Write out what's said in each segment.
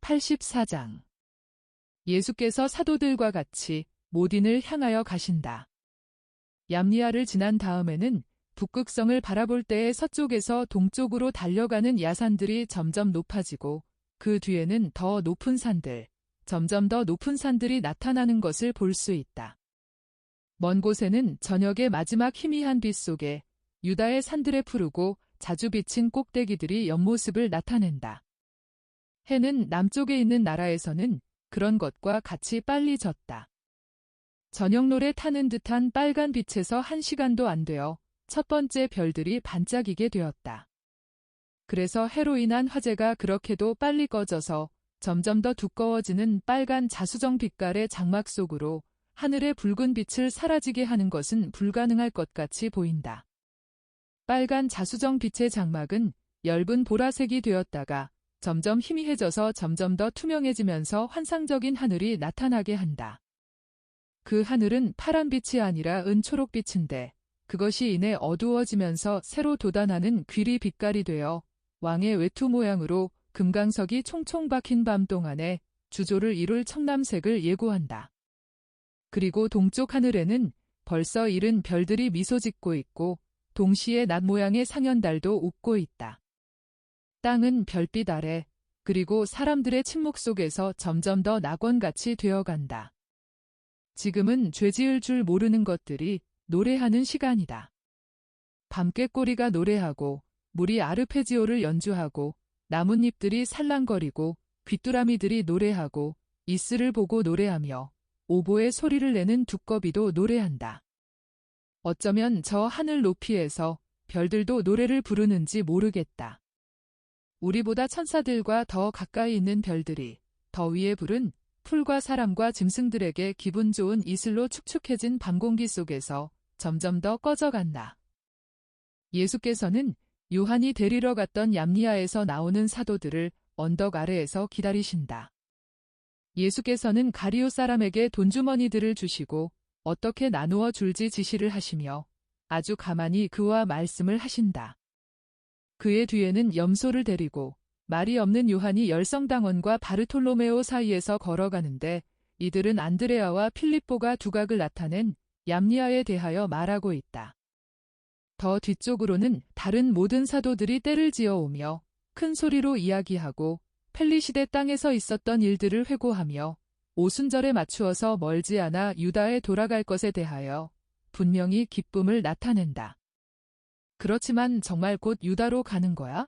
84장. 예수께서 사도들과 같이 모딘을 향하여 가신다. 얌리아를 지난 다음에는 북극성을 바라볼 때에 서쪽에서 동쪽으로 달려가는 야산들이 점점 높아지고 그 뒤에는 더 높은 산들, 점점 더 높은 산들이 나타나는 것을 볼 수 있다. 먼 곳에는 저녁의 마지막 희미한 빛 속에 유다의 산들에 푸르고 자주 비친 꼭대기들이 옆모습을 나타낸다. 해는 남쪽에 있는 나라에서는 그런 것과 같이 빨리 졌다. 저녁노래 타는 듯한 빨간 빛에서 1시간도 안 되어 첫 번째 별들이 반짝이게 되었다. 그래서 해로 인한 화재가 그렇게도 빨리 꺼져서 점점 더 두꺼워지는 빨간 자수정 빛깔의 장막 속으로 하늘의 붉은 빛을 사라지게 하는 것은 불가능할 것 같이 보인다. 빨간 자수정 빛의 장막은 엷은 보라색이 되었다가 점점 희미해져서 점점 더 투명해지면서 환상적인 하늘이 나타나게 한다. 그 하늘은 파란빛이 아니라 은초록빛인데 그것이 이내 어두워지면서 새로 돋아나는 귀리 빛깔이 되어 왕의 외투 모양으로 금강석이 총총 박힌 밤 동안에 주조를 이룰 청남색을 예고한다. 그리고 동쪽 하늘에는 벌써 이른 별들이 미소 짓고 있고 동시에 낫 모양의 상현달도 웃고 있다. 땅은 별빛 아래 그리고 사람들의 침묵 속에서 점점 더 낙원같이 되어간다. 지금은 죄지을 줄 모르는 것들이 노래하는 시간이다. 밤꾀꼬리가 노래하고 물이 아르페지오를 연주하고 나뭇잎들이 살랑거리고 귀뚜라미들이 노래하고 이슬을 보고 노래하며 오보의 소리를 내는 두꺼비도 노래한다. 어쩌면 저 하늘 높이에서 별들도 노래를 부르는지 모르겠다. 우리보다 천사들과 더 가까이 있는 별들이 더 위에 부른 풀과 사람과 짐승들에게 기분 좋은 이슬로 축축해진 밤공기 속에서 점점 더 꺼져간다. 예수께서는 요한이 데리러 갔던 얌리아에서 나오는 사도들을 언덕 아래에서 기다리신다. 예수께서는 가리오 사람에게 돈주머니들을 주시고 어떻게 나누어 줄지 지시를 하시며 아주 가만히 그와 말씀을 하신다. 그의 뒤에는 염소를 데리고 말이 없는 요한이 열성당원과 바르톨로메오 사이에서 걸어가는데 이들은 안드레아와 필립보가 두각을 나타낸 얌리아에 대하여 말하고 있다. 더 뒤쪽으로는 다른 모든 사도들이 떼를 지어오며 큰 소리로 이야기하고 펠리시대 땅에서 있었던 일들을 회고하며 오순절에 맞추어서 멀지 않아 유다에 돌아갈 것에 대하여 분명히 기쁨을 나타낸다. 그렇지만 정말 곧 유다로 가는 거야?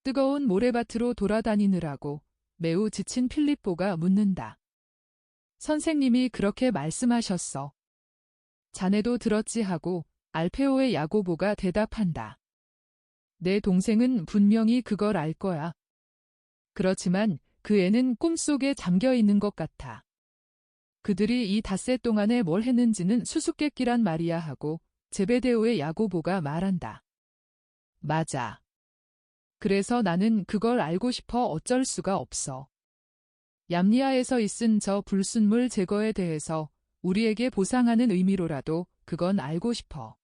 뜨거운 모래밭으로 돌아다니느라고 매우 지친 필립보가 묻는다. 선생님이 그렇게 말씀하셨어. 자네도 들었지 하고 알페오의 야고보가 대답한다. 내 동생은 분명히 그걸 알 거야. 그렇지만 그 애는 꿈속에 잠겨 있는 것 같아. 그들이 이 닷새 동안에 뭘 했는지는 수수께끼란 말이야 하고 제베데오의 야고보가 말한다. 맞아. 그래서 나는 그걸 알고 싶어 어쩔 수가 없어. 얌리아에서 있은 저 불순물 제거에 대해서 우리에게 보상하는 의미로라도 그건 알고 싶어.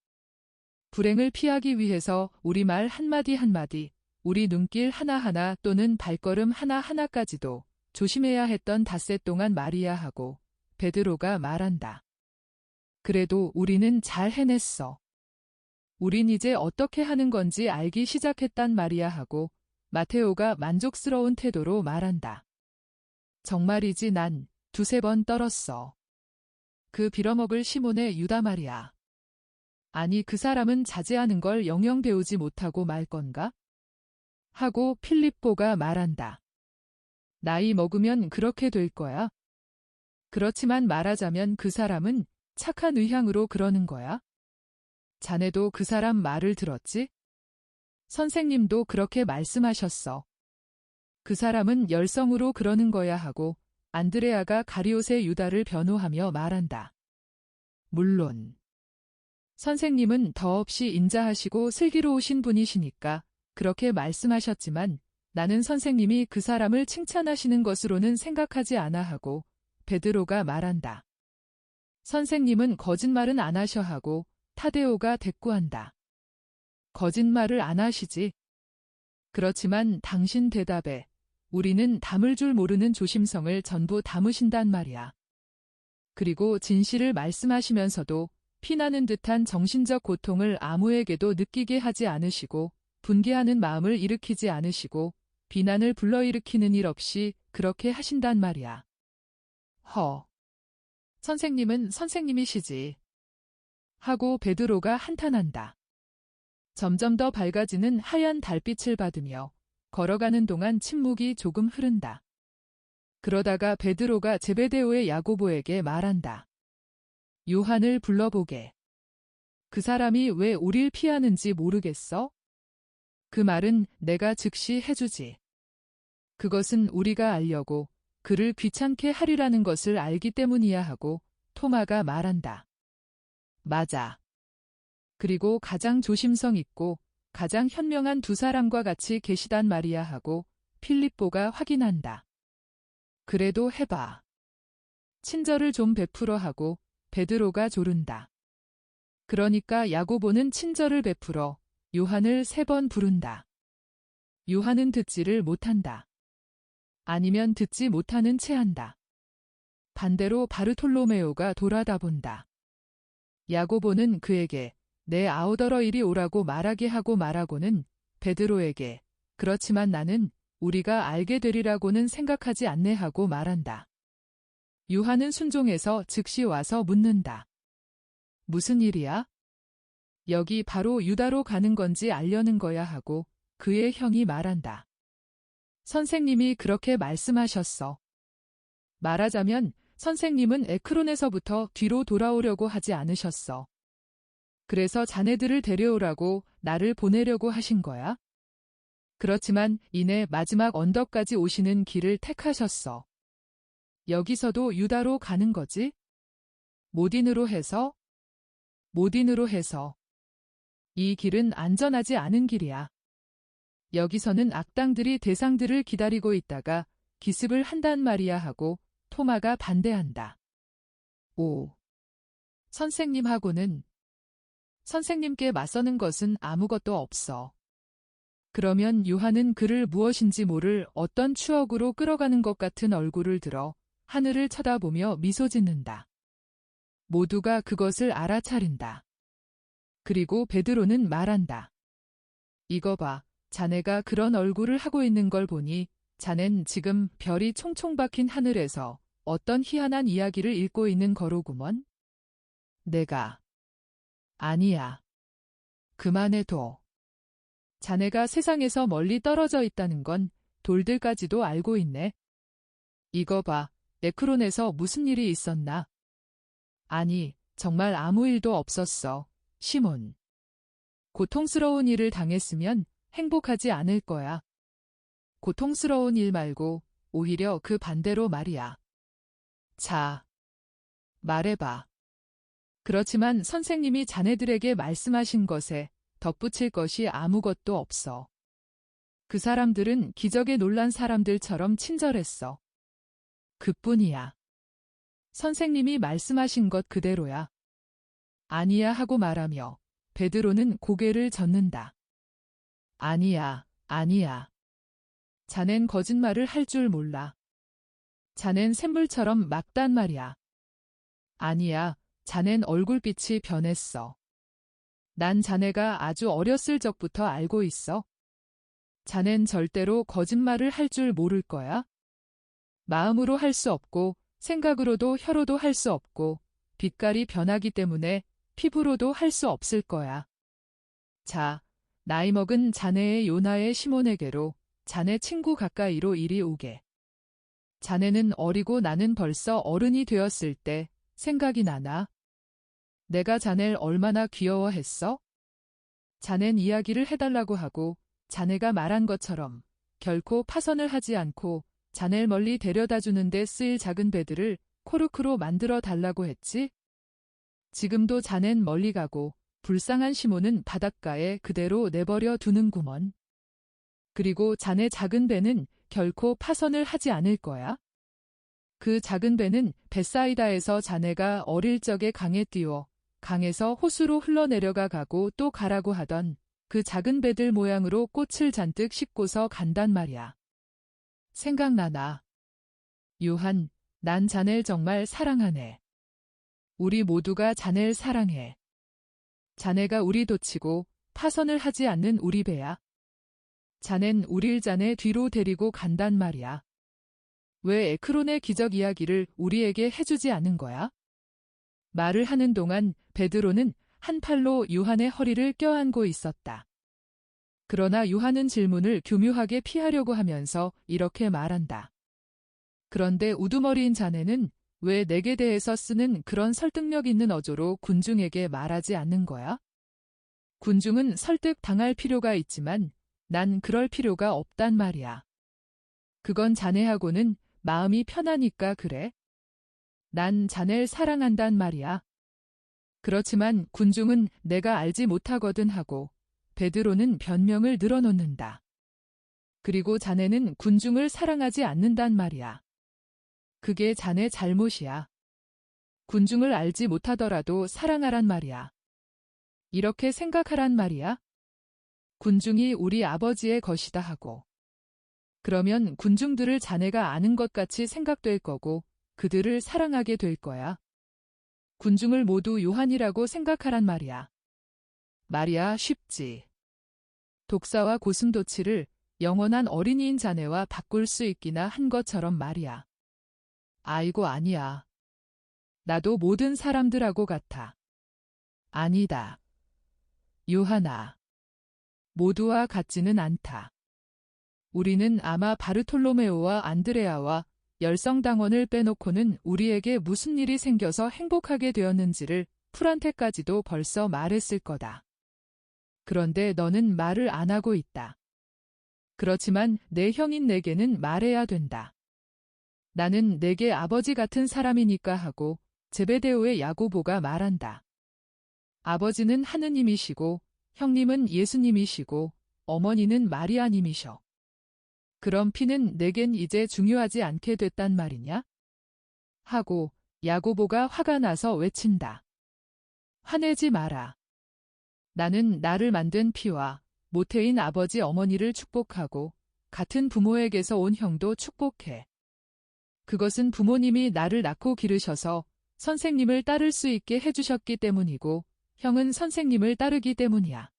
불행을 피하기 위해서 우리 말 한마디 한마디, 우리 눈길 하나하나 또는 발걸음 하나하나까지도 조심해야 했던 닷새 동안 말이야 하고 베드로가 말한다. 그래도 우리는 잘 해냈어. 우린 이제 어떻게 하는 건지 알기 시작했단 말이야 하고 마테오가 만족스러운 태도로 말한다. 정말이지 난 두세 번 떨었어. 그 빌어먹을 시몬의 유다 말이야. 아니 그 사람은 자제하는 걸 영영 배우지 못하고 말 건가? 하고 필립보가 말한다. 나이 먹으면 그렇게 될 거야. 그렇지만 말하자면 그 사람은 착한 의향으로 그러는 거야. 자네도 그 사람 말을 들었지? 선생님도 그렇게 말씀하셨어. 그 사람은 열성으로 그러는 거야 하고 안드레아가 가리옷의 유다를 변호하며 말한다. 물론. 선생님은 더없이 인자하시고 슬기로우신 분이시니까 그렇게 말씀하셨지만 나는 선생님이 그 사람을 칭찬하시는 것으로는 생각하지 않아 하고 베드로가 말한다. 선생님은 거짓말은 안 하셔 하고 타데오가 대꾸한다. 거짓말을 안 하시지. 그렇지만 당신 대답에 우리는 담을 줄 모르는 조심성을 전부 담으신단 말이야. 그리고 진실을 말씀하시면서도 피나는 듯한 정신적 고통을 아무에게도 느끼게 하지 않으시고 분개하는 마음을 일으키지 않으시고 비난을 불러일으키는 일 없이 그렇게 하신단 말이야. 선생님은 선생님이시지. 하고 베드로가 한탄한다. 점점 더 밝아지는 하얀 달빛을 받으며 걸어가는 동안 침묵이 조금 흐른다. 그러다가 베드로가 제베데오의 야고보에게 말한다. 요한을 불러보게. 그 사람이 왜 우릴 피하는지 모르겠어? 그 말은 내가 즉시 해주지. 그것은 우리가 알려고 그를 귀찮게 하리라는 것을 알기 때문이야 하고 토마가 말한다. 맞아. 그리고 가장 조심성 있고 가장 현명한 두 사람과 같이 계시단 말이야 하고 필립보가 확인한다. 그래도 해봐. 친절을 좀 베풀어 하고 베드로가 조른다. 그러니까 야고보는 친절을 베풀어 요한을 3번 부른다. 요한은 듣지를 못한다. 아니면 듣지 못하는 채 한다. 반대로 바르톨로메오가 돌아다본다. 야고보는 그에게 내 아우더러 이리 오라고 말하게 하고 말하고는 베드로에게 그렇지만 나는 우리가 알게 되리라고는 생각하지 않네 하고 말한다. 요한은 순종해서 즉시 와서 묻는다. 무슨 일이야? 여기 바로 유다로 가는 건지 알려는 거야 하고 그의 형이 말한다. 선생님이 그렇게 말씀하셨어. 말하자면 선생님은 에크론에서부터 뒤로 돌아오려고 하지 않으셨어. 그래서 자네들을 데려오라고 나를 보내려고 하신 거야? 그렇지만 이내 마지막 언덕까지 오시는 길을 택하셨어. 여기서도 유다로 가는 거지? 모딘으로 해서? 모딘으로 해서. 이 길은 안전하지 않은 길이야. 여기서는 악당들이 대상들을 기다리고 있다가 기습을 한단 말이야 하고 토마가 반대한다. 선생님하고는 선생님께 맞서는 것은 아무것도 없어. 그러면 요한은 그를 무엇인지 모를 어떤 추억으로 끌어가는 것 같은 얼굴을 들어 하늘을 쳐다보며 미소 짓는다. 모두가 그것을 알아차린다. 그리고 베드로는 말한다. 이거 봐, 자네가 그런 얼굴을 하고 있는 걸 보니 자넨 지금 별이 총총 박힌 하늘에서 어떤 희한한 이야기를 읽고 있는 거로구먼? 내가. 아니야. 그만해둬. 자네가 세상에서 멀리 떨어져 있다는 건 돌들까지도 알고 있네. 이거 봐, 에크론에서 무슨 일이 있었나? 아니, 정말 아무 일도 없었어, 시몬. 고통스러운 일을 당했으면 행복하지 않을 거야. 고통스러운 일 말고 오히려 그 반대로 말이야. 자, 말해봐. 그렇지만 선생님이 자네들에게 말씀하신 것에 덧붙일 것이 아무것도 없어. 그 사람들은 기적에 놀란 사람들처럼 친절했어. 그뿐이야. 선생님이 말씀하신 것 그대로야. 아니야 하고 말하며 베드로는 고개를 젓는다. 아니야, 아니야. 자넨 거짓말을 할 줄 몰라. 자넨 샘물처럼 막단 말이야. 아니야, 자넨 얼굴빛이 변했어. 난 자네가 아주 어렸을 적부터 알고 있어. 자넨 절대로 거짓말을 할 줄 모를 거야. 마음으로 할 수 없고 생각으로도 혀로도 할 수 없고 빛깔이 변하기 때문에 피부로도 할 수 없을 거야. 자, 나이 먹은 자네의 요나의 시몬에게로 자네 친구 가까이로 이리 오게. 자네는 어리고 나는 벌써 어른이 되었을 때 생각이 나나? 내가 자네를 얼마나 귀여워했어? 자넨 이야기를 해달라고 하고 자네가 말한 것처럼 결코 파선을 하지 않고 자네를 멀리 데려다 주는데 쓰일 작은 배들을 코르크로 만들어 달라고 했지? 지금도 자넨 멀리 가고 불쌍한 시몬은 바닷가에 그대로 내버려 두는구먼. 그리고 자네 작은 배는 결코 파선을 하지 않을 거야. 그 작은 배는 벳사이다에서 자네가 어릴 적에 강에 띄워 강에서 호수로 흘러내려가 가고 또 가라고 하던 그 작은 배들 모양으로 꽃을 잔뜩 싣고서 간단 말이야. 생각나나. 요한, 난 자넬 정말 사랑하네. 우리 모두가 자넬 사랑해. 자네가 우리 도치고 파선을 하지 않는 우리 배야. 자넨 우릴 자네 뒤로 데리고 간단 말이야. 왜 에크론의 기적 이야기를 우리에게 해주지 않은 거야? 말을 하는 동안 베드로는 한 팔로 요한의 허리를 껴안고 있었다. 그러나 요한은 질문을 교묘하게 피하려고 하면서 이렇게 말한다. 그런데 우두머리인 자네는 왜 내게 대해서 쓰는 그런 설득력 있는 어조로 군중에게 말하지 않는 거야? 군중은 설득당할 필요가 있지만 난 그럴 필요가 없단 말이야. 그건 자네하고는 마음이 편하니까 그래. 난 자네를 사랑한단 말이야. 그렇지만 군중은 내가 알지 못하거든 하고 베드로는 변명을 늘어놓는다. 그리고 자네는 군중을 사랑하지 않는단 말이야. 그게 자네 잘못이야. 군중을 알지 못하더라도 사랑하란 말이야. 이렇게 생각하란 말이야. 군중이 우리 아버지의 것이다 하고. 그러면 군중들을 자네가 아는 것 같이 생각될 거고 그들을 사랑하게 될 거야. 군중을 모두 요한이라고 생각하란 말이야. 말이야 쉽지. 독사와 고슴도치를 영원한 어린이인 자네와 바꿀 수 있기나 한 것처럼 말이야. 아이고 아니야. 나도 모든 사람들하고 같아. 아니다. 요한아. 모두와 같지는 않다. 우리는 아마 바르톨로메오와 안드레아와 열성당원을 빼놓고는 우리에게 무슨 일이 생겨서 행복하게 되었는지를 풀한테까지도 벌써 말했을 거다. 그런데 너는 말을 안 하고 있다. 그렇지만 내 형인 내게는 말해야 된다. 나는 내게 아버지 같은 사람이니까 하고 제베데오의 야고보가 말한다. 아버지는 하느님이시고 형님은 예수님이시고 어머니는 마리아님이셔. 그럼 피는 내겐 이제 중요하지 않게 됐단 말이냐? 하고 야고보가 화가 나서 외친다. 화내지 마라. 나는 나를 만든 피와 모태인 아버지 어머니를 축복하고 같은 부모에게서 온 형도 축복해. 그것은 부모님이 나를 낳고 기르셔서 선생님을 따를 수 있게 해주셨기 때문이고 형은 선생님을 따르기 때문이야.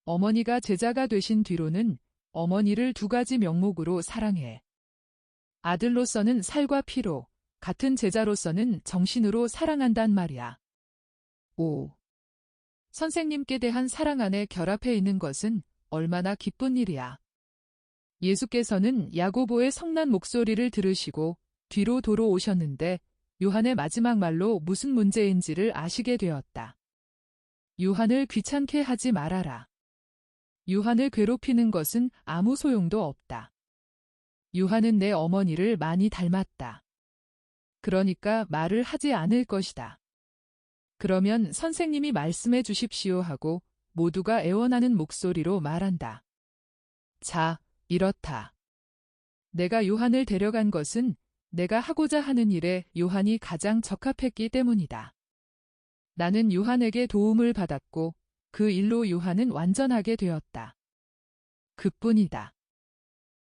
어머니가 제자가 되신 뒤로는 어머니를 두 가지 명목으로 사랑해. 아들로서는 살과 피로, 같은 제자로서는 정신으로 사랑한단 말이야. 5. 선생님께 대한 사랑 안에 결합해 있는 것은 얼마나 기쁜 일이야. 예수께서는 야고보의 성난 목소리를 들으시고 뒤로 돌아오셨는데 요한의 마지막 말로 무슨 문제인지를 아시게 되었다. 요한을 귀찮게 하지 말아라. 요한을 괴롭히는 것은 아무 소용도 없다. 요한은 내 어머니를 많이 닮았다. 그러니까 말을 하지 않을 것이다. 그러면 선생님이 말씀해 주십시오 하고 모두가 애원하는 목소리로 말한다. 자, 이렇다. 내가 요한을 데려간 것은 내가 하고자 하는 일에 요한이 가장 적합했기 때문이다. 나는 요한에게 도움을 받았고 그 일로 요한은 완전하게 되었다. 그뿐이다.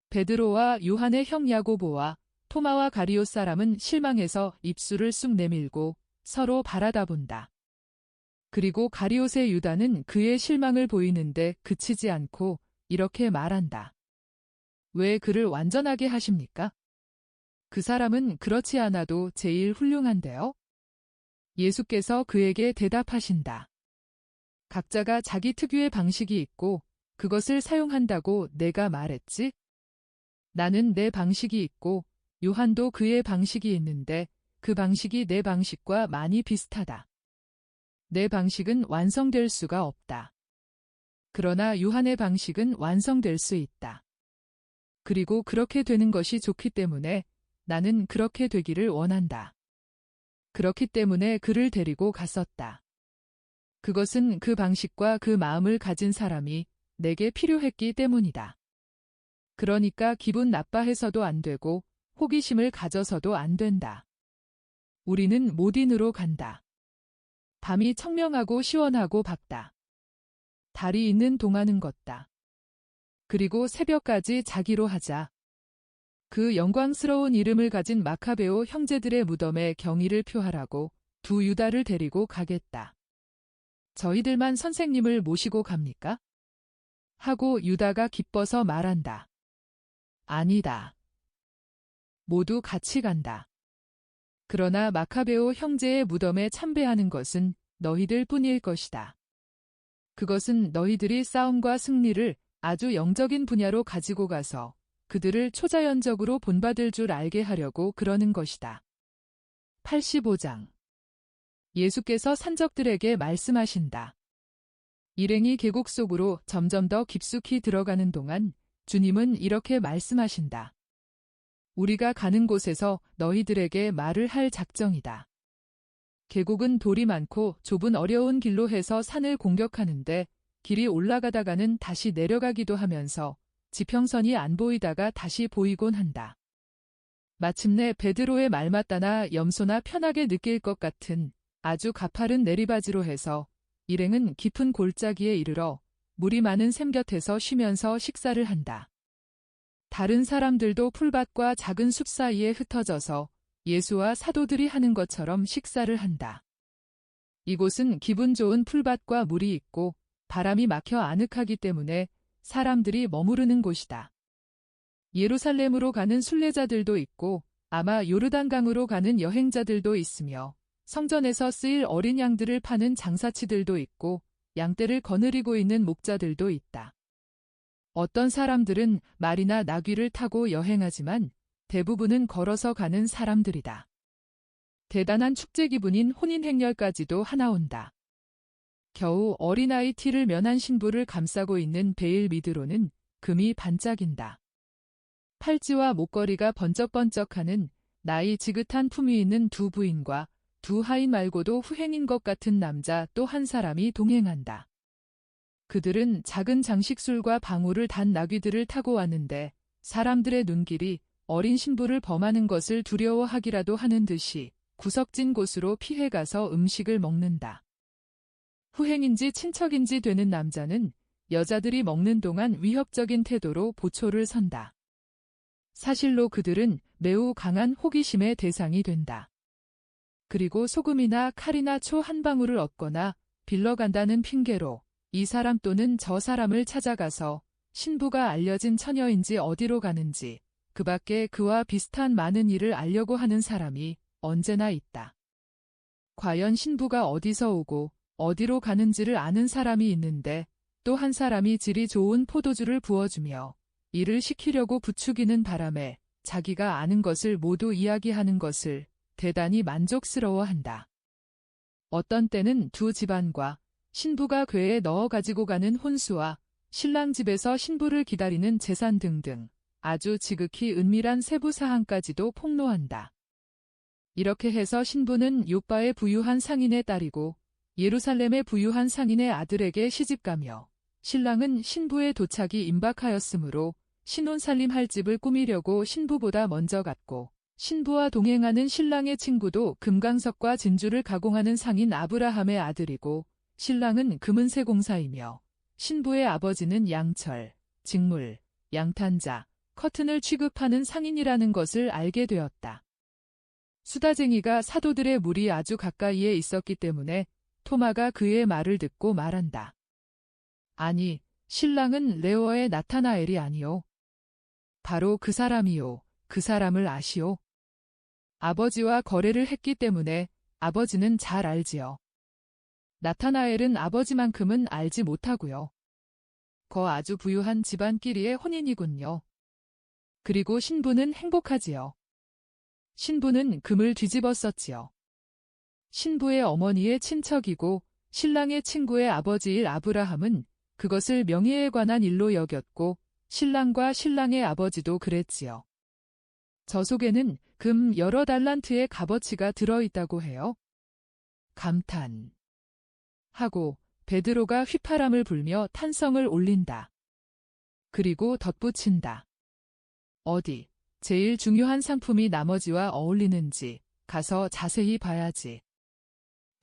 베드로와 요한의 형 야고보와 토마와 가리오 사람은 실망해서 입술을 쑥 내밀고 서로 바라다 본다. 그리고 가리옷의 유다는 그의 실망을 보이는데 그치지 않고 이렇게 말한다. 왜 그를 완전하게 하십니까? 그 사람은 그렇지 않아도 제일 훌륭한데요? 예수께서 그에게 대답하신다. 각자가 자기 특유의 방식이 있고 그것을 사용한다고 내가 말했지? 나는 내 방식이 있고 요한도 그의 방식이 있는데 그 방식이 내 방식과 많이 비슷하다. 내 방식은 완성될 수가 없다. 그러나 요한의 방식은 완성될 수 있다. 그리고 그렇게 되는 것이 좋기 때문에 나는 그렇게 되기를 원한다. 그렇기 때문에 그를 데리고 갔었다. 그것은 그 방식과 그 마음을 가진 사람이 내게 필요했기 때문이다. 그러니까 기분 나빠해서도 안 되고 호기심을 가져서도 안 된다. 우리는 모딘으로 간다. 밤이 청명하고 시원하고 밝다. 달이 있는 동안은 걷다. 그리고 새벽까지 자기로 하자. 그 영광스러운 이름을 가진 마카베오 형제들의 무덤에 경의를 표하라고 두 유다를 데리고 가겠다. 저희들만 선생님을 모시고 갑니까? 하고 유다가 기뻐서 말한다. 아니다. 모두 같이 간다. 그러나 마카베오 형제의 무덤에 참배하는 것은 너희들 뿐일 것이다. 그것은 너희들이 싸움과 승리를 아주 영적인 분야로 가지고 가서 그들을 초자연적으로 본받을 줄 알게 하려고 그러는 것이다. 85장. 예수께서 산적들에게 말씀하신다. 일행이 계곡 속으로 점점 더 깊숙이 들어가는 동안 주님은 이렇게 말씀하신다. 우리가 가는 곳에서 너희들에게 말을 할 작정이다. 계곡은 돌이 많고 좁은 어려운 길로 해서 산을 공격하는데 길이 올라가다가는 다시 내려가기도 하면서 지평선이 안 보이다가 다시 보이곤 한다. 마침내 베드로의 말맞다나 염소나 편하게 느낄 것 같은 아주 가파른 내리바지로 해서 일행은 깊은 골짜기에 이르러 물이 많은 샘 곁에서 쉬면서 식사를 한다. 다른 사람들도 풀밭과 작은 숲 사이에 흩어져서 예수와 사도들이 하는 것처럼 식사를 한다. 이곳은 기분 좋은 풀밭과 물이 있고 바람이 막혀 아늑하기 때문에 사람들이 머무르는 곳이다. 예루살렘으로 가는 순례자들도 있고 아마 요르단강으로 가는 여행자들도 있으며 성전에서 쓰일 어린 양들을 파는 장사치들도 있고 양떼를 거느리고 있는 목자들도 있다. 어떤 사람들은 말이나 나귀를 타고 여행하지만 대부분은 걸어서 가는 사람들이다. 대단한 축제 기분인 혼인행렬까지도 하나 온다. 겨우 어린아이 티를 면한 신부를 감싸고 있는 베일 밑으로는 금이 반짝인다. 팔찌와 목걸이가 번쩍번쩍하는 나이 지긋한 품위 있는 두 부인과 두 하인 말고도 후행인 것 같은 남자 또 한 사람이 동행한다. 그들은 작은 장식술과 방울을 단 나귀들을 타고 왔는데 사람들의 눈길이 어린 신부를 범하는 것을 두려워하기라도 하는 듯이 구석진 곳으로 피해가서 음식을 먹는다. 후행인지 친척인지 되는 남자는 여자들이 먹는 동안 위협적인 태도로 보초를 선다. 사실로 그들은 매우 강한 호기심의 대상이 된다. 그리고 소금이나 칼이나 초 한 방울을 얻거나 빌려간다는 핑계로 이 사람 또는 저 사람을 찾아가서 신부가 알려진 처녀인지 어디로 가는지 그 밖에 그와 비슷한 많은 일을 알려고 하는 사람이 언제나 있다. 과연 신부가 어디서 오고 어디로 가는지를 아는 사람이 있는데 또 한 사람이 질이 좋은 포도주를 부어주며 일을 시키려고 부추기는 바람에 자기가 아는 것을 모두 이야기하는 것을 대단히 만족스러워한다. 어떤 때는 두 집안과 신부가 궤에 넣어 가지고 가는 혼수와 신랑 집에서 신부를 기다리는 재산 등등 아주 지극히 은밀한 세부 사항까지도 폭로한다. 이렇게 해서 신부는 욥바의 부유한 상인의 딸이고 예루살렘의 부유한 상인의 아들에게 시집가며 신랑은 신부의 도착이 임박하였으므로 신혼살림할 집을 꾸미려고 신부보다 먼저 갔고 신부와 동행하는 신랑의 친구도 금강석과 진주를 가공하는 상인 아브라함의 아들이고 신랑은 금은세 공사이며 신부의 아버지는 양철, 직물, 양탄자, 커튼을 취급하는 상인이라는 것을 알게 되었다. 수다쟁이가 사도들의 물이 아주 가까이에 있었기 때문에 토마가 그의 말을 듣고 말한다. 아니, 신랑은 레오의 나타나엘이 아니오. 바로 그 사람이요. 그 사람을 아시오. 아버지와 거래를 했기 때문에 아버지는 잘 알지요. 나타나엘은 아버지만큼은 알지 못하고요. 거 아주 부유한 집안끼리의 혼인이군요. 그리고 신부는 행복하지요. 신부는 금을 뒤집어 썼지요. 신부의 어머니의 친척이고 신랑의 친구의 아버지일 아브라함은 그것을 명예에 관한 일로 여겼고 신랑과 신랑의 아버지도 그랬지요. 저 속에는 금 여러 달란트의 값어치가 들어있다고 해요. 감탄. 하고 베드로가 휘파람을 불며 탄성을 올린다. 그리고 덧붙인다. 어디 제일 중요한 상품이 나머지와 어울리는지 가서 자세히 봐야지.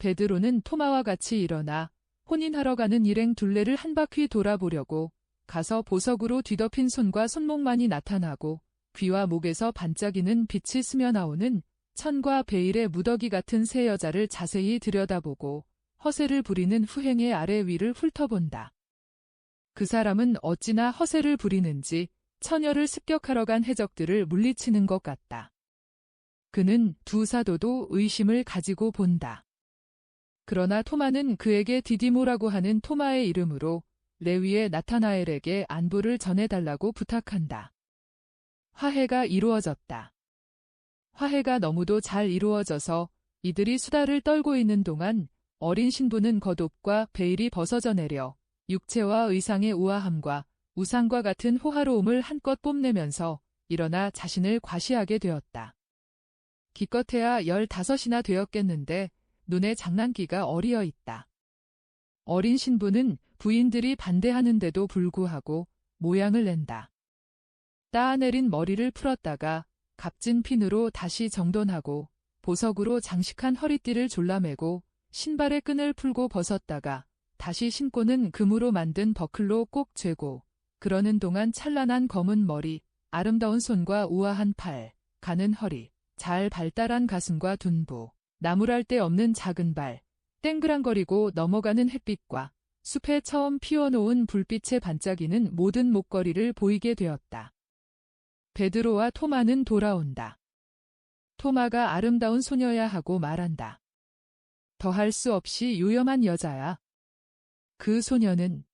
베드로는 토마와 같이 일어나 혼인하러 가는 일행 둘레를 한 바퀴 돌아보려고 가서 보석으로 뒤덮인 손과 손목만이 나타나고 귀와 목에서 반짝이는 빛이 스며나오는 천과 베일의 무더기 같은 새 여자를 자세히 들여다보고 허세를 부리는 후행의 아래 위를 훑어본다. 그 사람은 어찌나 허세를 부리는지 처녀를 습격하러 간 해적들을 물리치는 것 같다. 그는 두 사도도 의심을 가지고 본다. 그러나 토마는 그에게 디디모라고 하는 토마의 이름으로 레위의 나타나엘에게 안부를 전해달라고 부탁한다. 화해가 이루어졌다. 화해가 너무도 잘 이루어져서 이들이 수다를 떨고 있는 동안 어린 신부는 겉옷과 베일이 벗어져 내려 육체와 의상의 우아함과 우상과 같은 호화로움을 한껏 뽐내면서 일어나 자신을 과시하게 되었다. 기껏해야 15이나 되었겠는데 눈에 장난기가 어리어 있다. 어린 신부는 부인들이 반대하는데도 불구하고 모양을 낸다. 따아내린 머리를 풀었다가 값진 핀으로 다시 정돈하고 보석으로 장식한 허리띠를 졸라매고 신발의 끈을 풀고 벗었다가 다시 신고는 금으로 만든 버클로 꼭 죄고 그러는 동안 찬란한 검은 머리, 아름다운 손과 우아한 팔, 가는 허리, 잘 발달한 가슴과 둔부, 나무랄 데 없는 작은 발, 땡그랑거리고 넘어가는 햇빛과 숲에 처음 피워놓은 불빛에 반짝이는 모든 목걸이를 보이게 되었다. 베드로와 토마는 돌아온다. 토마가 아름다운 소녀야 하고 말한다. 더할 수 없이 요염한 여자야. 그 소녀는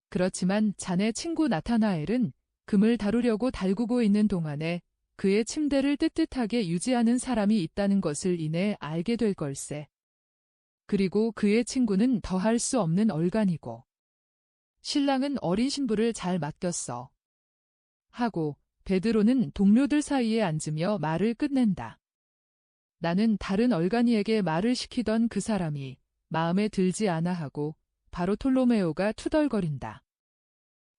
그렇지만 자네 친구 나타나엘은 금을 다루려고 달구고 있는 동안에 그의 침대를 뜨뜻하게 유지하는 사람이 있다는 것을 이내 알게 될 걸세. 그리고 그의 친구는 더할 수 없는 얼간이고 신랑은 어린 신부를 잘 맡겼어. 하고 베드로는 동료들 사이에 앉으며 말을 끝낸다. 나는 다른 얼간이에게 말을 시키던 그 사람이 마음에 들지 않아 하고 바르톨로메오가 투덜거린다.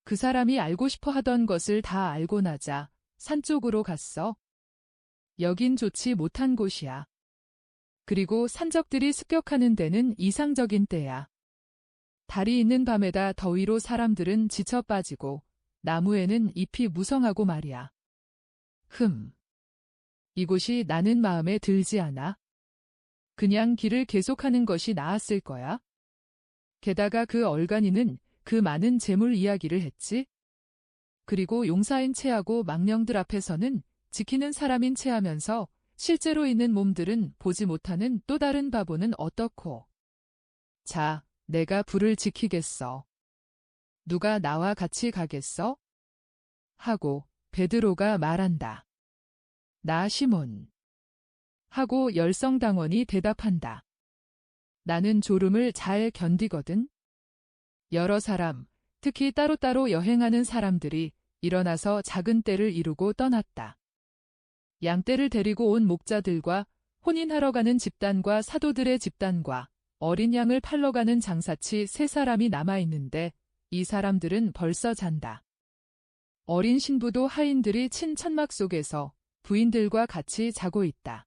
그 사람이 알고 싶어 하던 것을 다 알고 나자 산 쪽으로 갔어. 여긴 좋지 못한 곳이야. 그리고 산적들이 습격하는 데는 이상적인 때야. 달이 있는 밤에다 더위로 사람들은 지쳐 빠지고 나무에는 잎이 무성하고 말이야. 이곳이 나는 마음에 들지 않아. 그냥 길을 계속하는 것이 나았을 거야. 게다가 그 얼간이는 그 많은 재물 이야기를 했지. 그리고 용사인 체하고 망령들 앞에서는 지키는 사람인 체하면서 실제로 있는 몸들은 보지 못하는 또 다른 바보는 어떻고. 자, 내가 불을 지키겠어. 누가 나와 같이 가겠어? 하고 베드로가 말한다. 나 시몬. 하고 열성당원이 대답한다. 나는 졸음을 잘 견디거든. 여러 사람, 특히 따로따로 여행하는 사람들이 일어나서 작은 떼를 이루고 떠났다. 양떼를 데리고 온 목자들과 혼인하러 가는 집단과 사도들의 집단과 어린 양을 팔러 가는 장사치 3사람이 남아있는데 이 사람들은 벌써 잔다. 어린 신부도 하인들이 친 천막 속에서 부인들과 같이 자고 있다.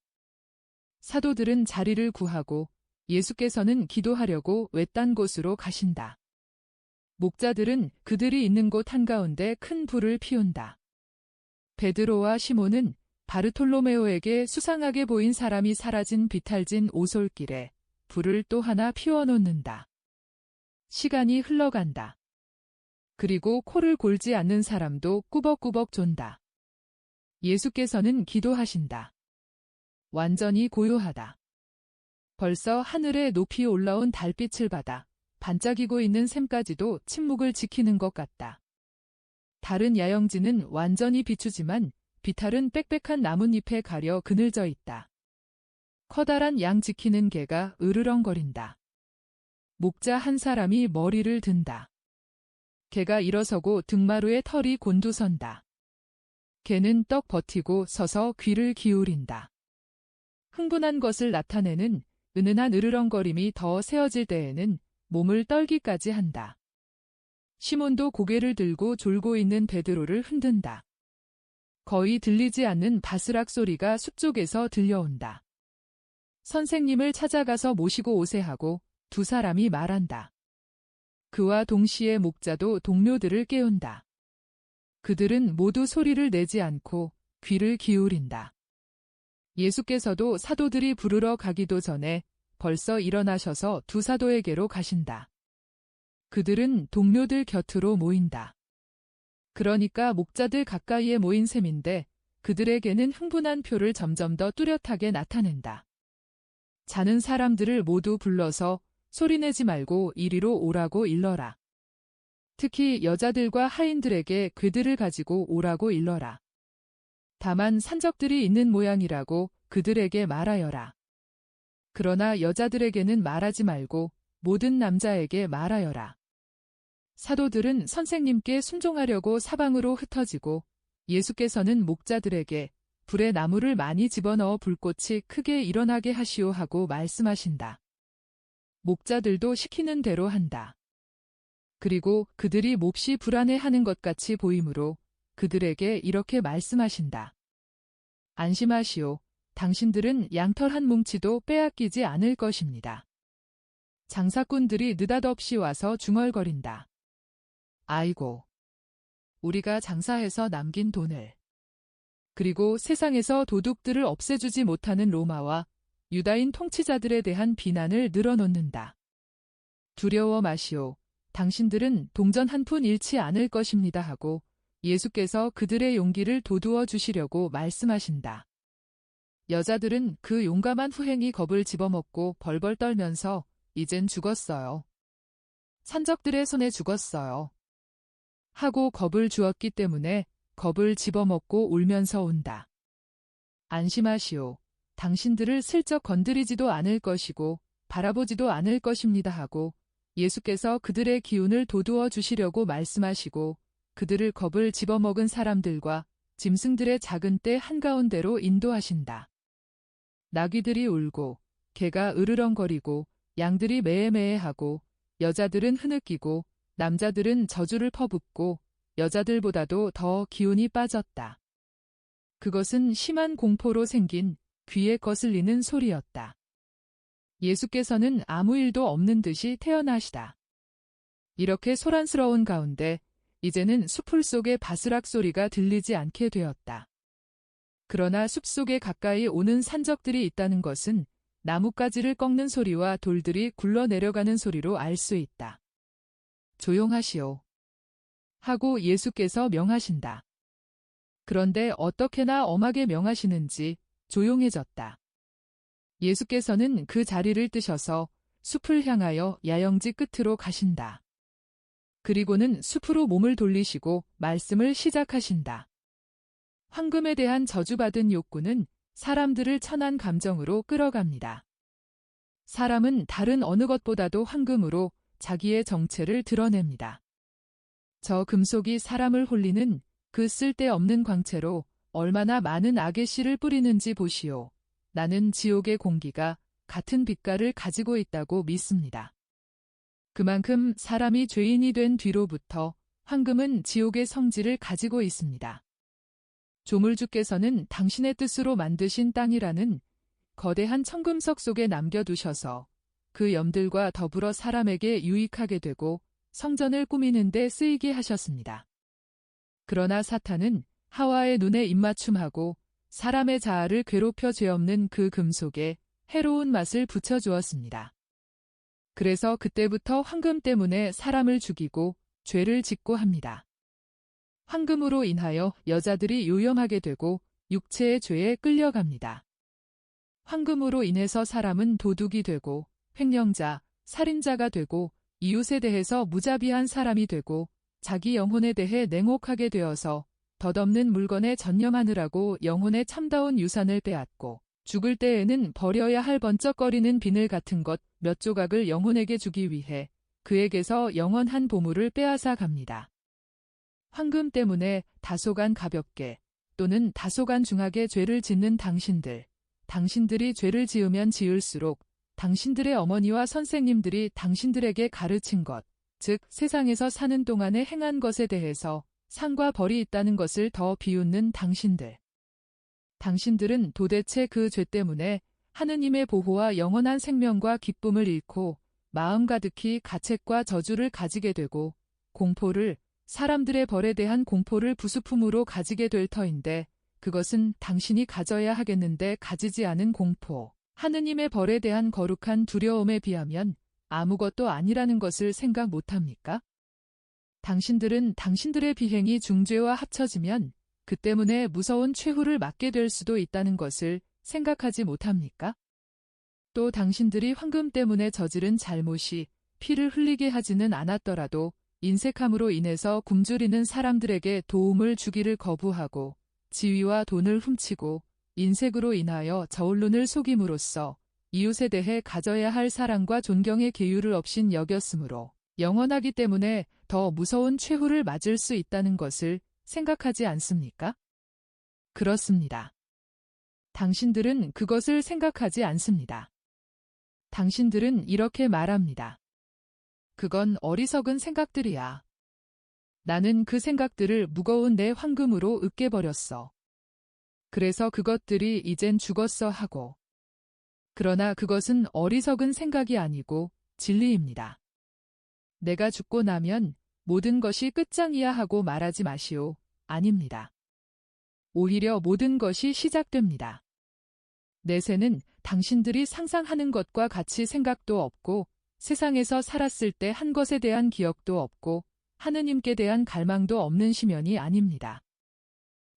사도들은 자리를 구하고 예수께서는 기도하려고 외딴 곳으로 가신다. 목자들은 그들이 있는 곳 한가운데 큰 불을 피운다. 베드로와 시몬은 바르톨로메오에게 수상하게 보인 사람이 사라진 비탈진 오솔길에 불을 또 하나 피워놓는다. 시간이 흘러간다. 그리고 코를 골지 않는 사람도 꾸벅꾸벅 존다. 예수께서는 기도하신다. 완전히 고요하다. 벌써 하늘에 높이 올라온 달빛을 받아 반짝이고 있는 샘까지도 침묵을 지키는 것 같다. 다른 야영지는 완전히 비추지만 비탈은 빽빽한 나뭇잎에 가려 그늘져 있다. 커다란 양 지키는 개가 으르렁거린다. 목자 한 사람이 머리를 든다. 개가 일어서고 등마루에 털이 곤두선다. 개는 떡 버티고 서서 귀를 기울인다. 흥분한 것을 나타내는 은은한 으르렁거림이 더 세어질 때에는 몸을 떨기까지 한다. 시몬도 고개를 들고 졸고 있는 베드로를 흔든다. 거의 들리지 않는 바스락 소리가 숲 쪽에서 들려온다. 선생님을 찾아가서 모시고 오세 하고 두 사람이 말한다. 그와 동시에 목자도 동료들을 깨운다. 그들은 모두 소리를 내지 않고 귀를 기울인다. 예수께서도 사도들이 부르러 가기도 전에 벌써 일어나셔서 두 사도에게로 가신다. 그들은 동료들 곁으로 모인다. 그러니까 목자들 가까이에 모인 셈인데 그들에게는 흥분한 표를 점점 더 뚜렷하게 나타낸다. 자는 사람들을 모두 불러서 소리내지 말고 이리로 오라고 일러라. 특히 여자들과 하인들에게 궤들을 가지고 오라고 일러라. 다만 산적들이 있는 모양이라고 그들에게 말하여라. 그러나 여자들에게는 말하지 말고 모든 남자에게 말하여라. 사도들은 선생님께 순종하려고 사방으로 흩어지고 예수께서는 목자들에게 불에 나무를 많이 집어넣어 불꽃이 크게 일어나게 하시오 하고 말씀하신다. 목자들도 시키는 대로 한다. 그리고 그들이 몹시 불안해하는 것 같이 보이므로 그들에게 이렇게 말씀하신다. 안심하시오. 당신들은 양털 한 뭉치도 빼앗기지 않을 것입니다. 장사꾼들이 느닷없이 와서 중얼거린다. 아이고, 우리가 장사해서 남긴 돈을. 그리고 세상에서 도둑들을 없애주지 못하는 로마와 유다인 통치자들에 대한 비난을 늘어놓는다. 두려워 마시오. 당신들은 동전 한 푼 잃지 않을 것입니다 하고 예수께서 그들의 용기를 돋우어 주시려고 말씀하신다. 여자들은 그 용감한 후행이 겁을 집어먹고 벌벌 떨면서 이젠 죽었어요. 산적들의 손에 죽었어요. 하고 겁을 주었기 때문에 겁을 집어먹고 울면서 온다. 안심하시오. 당신들을 슬쩍 건드리지도 않을 것이고 바라보지도 않을 것입니다 하고 예수께서 그들의 기운을 돋우어 주시려고 말씀하시고 그들을 겁을 집어먹은 사람들과 짐승들의 작은 떼 한가운데로 인도하신다. 나귀들이 울고 개가 으르렁거리고 양들이 매에매에하고 여자들은 흐느끼고 남자들은 저주를 퍼붓고 여자들보다도 더 기운이 빠졌다. 그것은 심한 공포로 생긴 귀에 거슬리는 소리였다. 예수께서는 아무 일도 없는 듯이 태어나시다. 이렇게 소란스러운 가운데 이제는 수풀 속의 바스락 소리가 들리지 않게 되었다. 그러나 숲속에 가까이 오는 산적들이 있다는 것은 나뭇가지를 꺾는 소리와 돌들이 굴러내려가는 소리로 알 수 있다. 조용하시오. 하고 예수께서 명하신다. 그런데 어떻게나 엄하게 명하시는지 조용해졌다. 예수께서는 그 자리를 뜨셔서 숲을 향하여 야영지 끝으로 가신다. 그리고는 숲으로 몸을 돌리시고 말씀을 시작하신다. 황금에 대한 저주받은 욕구는 사람들을 천한 감정으로 끌어갑니다. 사람은 다른 어느 것보다도 황금으로 자기의 정체를 드러냅니다. 저 금속이 사람을 홀리는 그 쓸데없는 광채로 얼마나 많은 악의 씨를 뿌리는지 보시오. 나는 지옥의 공기가 같은 빛깔을 가지고 있다고 믿습니다. 그만큼 사람이 죄인이 된 뒤로부터 황금은 지옥의 성질을 가지고 있습니다. 조물주께서는 당신의 뜻으로 만드신 땅이라는 거대한 청금석 속에 남겨두셔서 그 염들과 더불어 사람에게 유익하게 되고 성전을 꾸미는 데 쓰이게 하셨습니다. 그러나 사탄은 하와의 눈에 입맞춤하고 사람의 자아를 괴롭혀 죄 없는 그 금속에 해로운 맛을 붙여주었습니다. 그래서 그때부터 황금 때문에 사람을 죽이고 죄를 짓고 합니다. 황금으로 인하여 여자들이 요염하게 되고 육체의 죄에 끌려갑니다. 황금으로 인해서 사람은 도둑이 되고 횡령자, 살인자가 되고 이웃에 대해서 무자비한 사람이 되고 자기 영혼에 대해 냉혹하게 되어서 덧없는 물건에 전념하느라고 영혼의 참다운 유산을 빼앗고 죽을 때에는 버려야 할 번쩍거리는 비늘 같은 것 몇 조각을 영혼에게 주기 위해 그에게서 영원한 보물을 빼앗아 갑니다. 황금 때문에 다소간 가볍게 또는 다소간 중하게 죄를 짓는 당신들이 죄를 지으면 지을수록 당신들의 어머니와 선생님들이 당신들에게 가르친 것, 즉 세상에서 사는 동안에 행한 것에 대해서 상과 벌이 있다는 것을 더 비웃는 당신들은 도대체 그 죄 때문에 하느님의 보호와 영원한 생명과 기쁨을 잃고 마음 가득히 가책과 저주를 가지게 되고 공포를, 사람들의 벌에 대한 공포를 부수품으로 가지게 될 터인데 그것은 당신이 가져야 하겠는데 가지지 않은 공포, 하느님의 벌에 대한 거룩한 두려움에 비하면 아무것도 아니라는 것을 생각 못합니까? 당신들은 당신들의 비행이 중죄와 합쳐지면 그 때문에 무서운 최후를 맞게 될 수도 있다는 것을 생각하지 못합니까? 또 당신들이 황금 때문에 저지른 잘못이 피를 흘리게 하지는 않았더라도 인색함으로 인해서 굶주리는 사람들에게 도움을 주기를 거부하고 지위와 돈을 훔치고 인색으로 인하여 저울눈을 속임으로써 이웃에 대해 가져야 할 사랑과 존경의 계율을 없인 여겼으므로 영원하기 때문에 더 무서운 최후를 맞을 수 있다는 것을 생각하지 않습니까? 그렇습니다. 당신들은 그것을 생각하지 않습니다. 당신들은 이렇게 말합니다. 그건 어리석은 생각들이야. 나는 그 생각들을 무거운 내 황금으로 으깨버렸어. 그래서 그것들이 이젠 죽었어 하고. 그러나 그것은 어리석은 생각이 아니고 진리입니다. 내가 죽고 나면 모든 것이 끝장이야 하고 말하지 마시오. 아닙니다. 오히려 모든 것이 시작됩니다. 내세는 당신들이 상상하는 것과 같이 생각도 없고 세상에서 살았을 때 한 것에 대한 기억도 없고 하느님께 대한 갈망도 없는 시면이 아닙니다.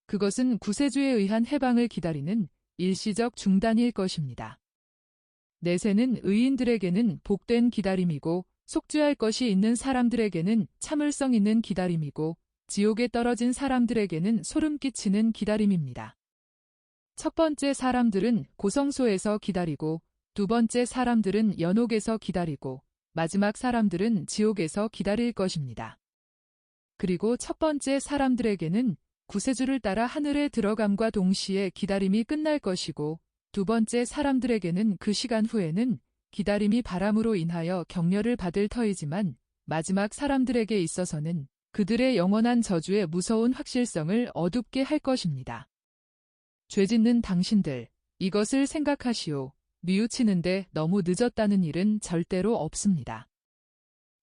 그것은 구세주에 의한 해방을 기다리는 일시적 중단일 것입니다. 내세는 의인들에게는 복된 기다림이고 속죄할 것이 있는 사람들에게는 참을성 있는 기다림이고 지옥에 떨어진 사람들에게는 소름 끼치는 기다림입니다. 첫 번째 사람들은 고성소에서 기다리고 두 번째 사람들은 연옥에서 기다리고 마지막 사람들은 지옥에서 기다릴 것입니다. 그리고 첫 번째 사람들에게는 구세주를 따라 하늘에 들어감과 동시에 기다림이 끝날 것이고 두 번째 사람들에게는 그 시간 후에는 기다림이 바람으로 인하여 격려를 받을 터이지만 마지막 사람들에게 있어서는 그들의 영원한 저주의 무서운 확실성을 어둡게 할 것입니다. 죄짓는 당신들, 이것을 생각하시오. 뉘우치는데 너무 늦었다는 일은 절대로 없습니다.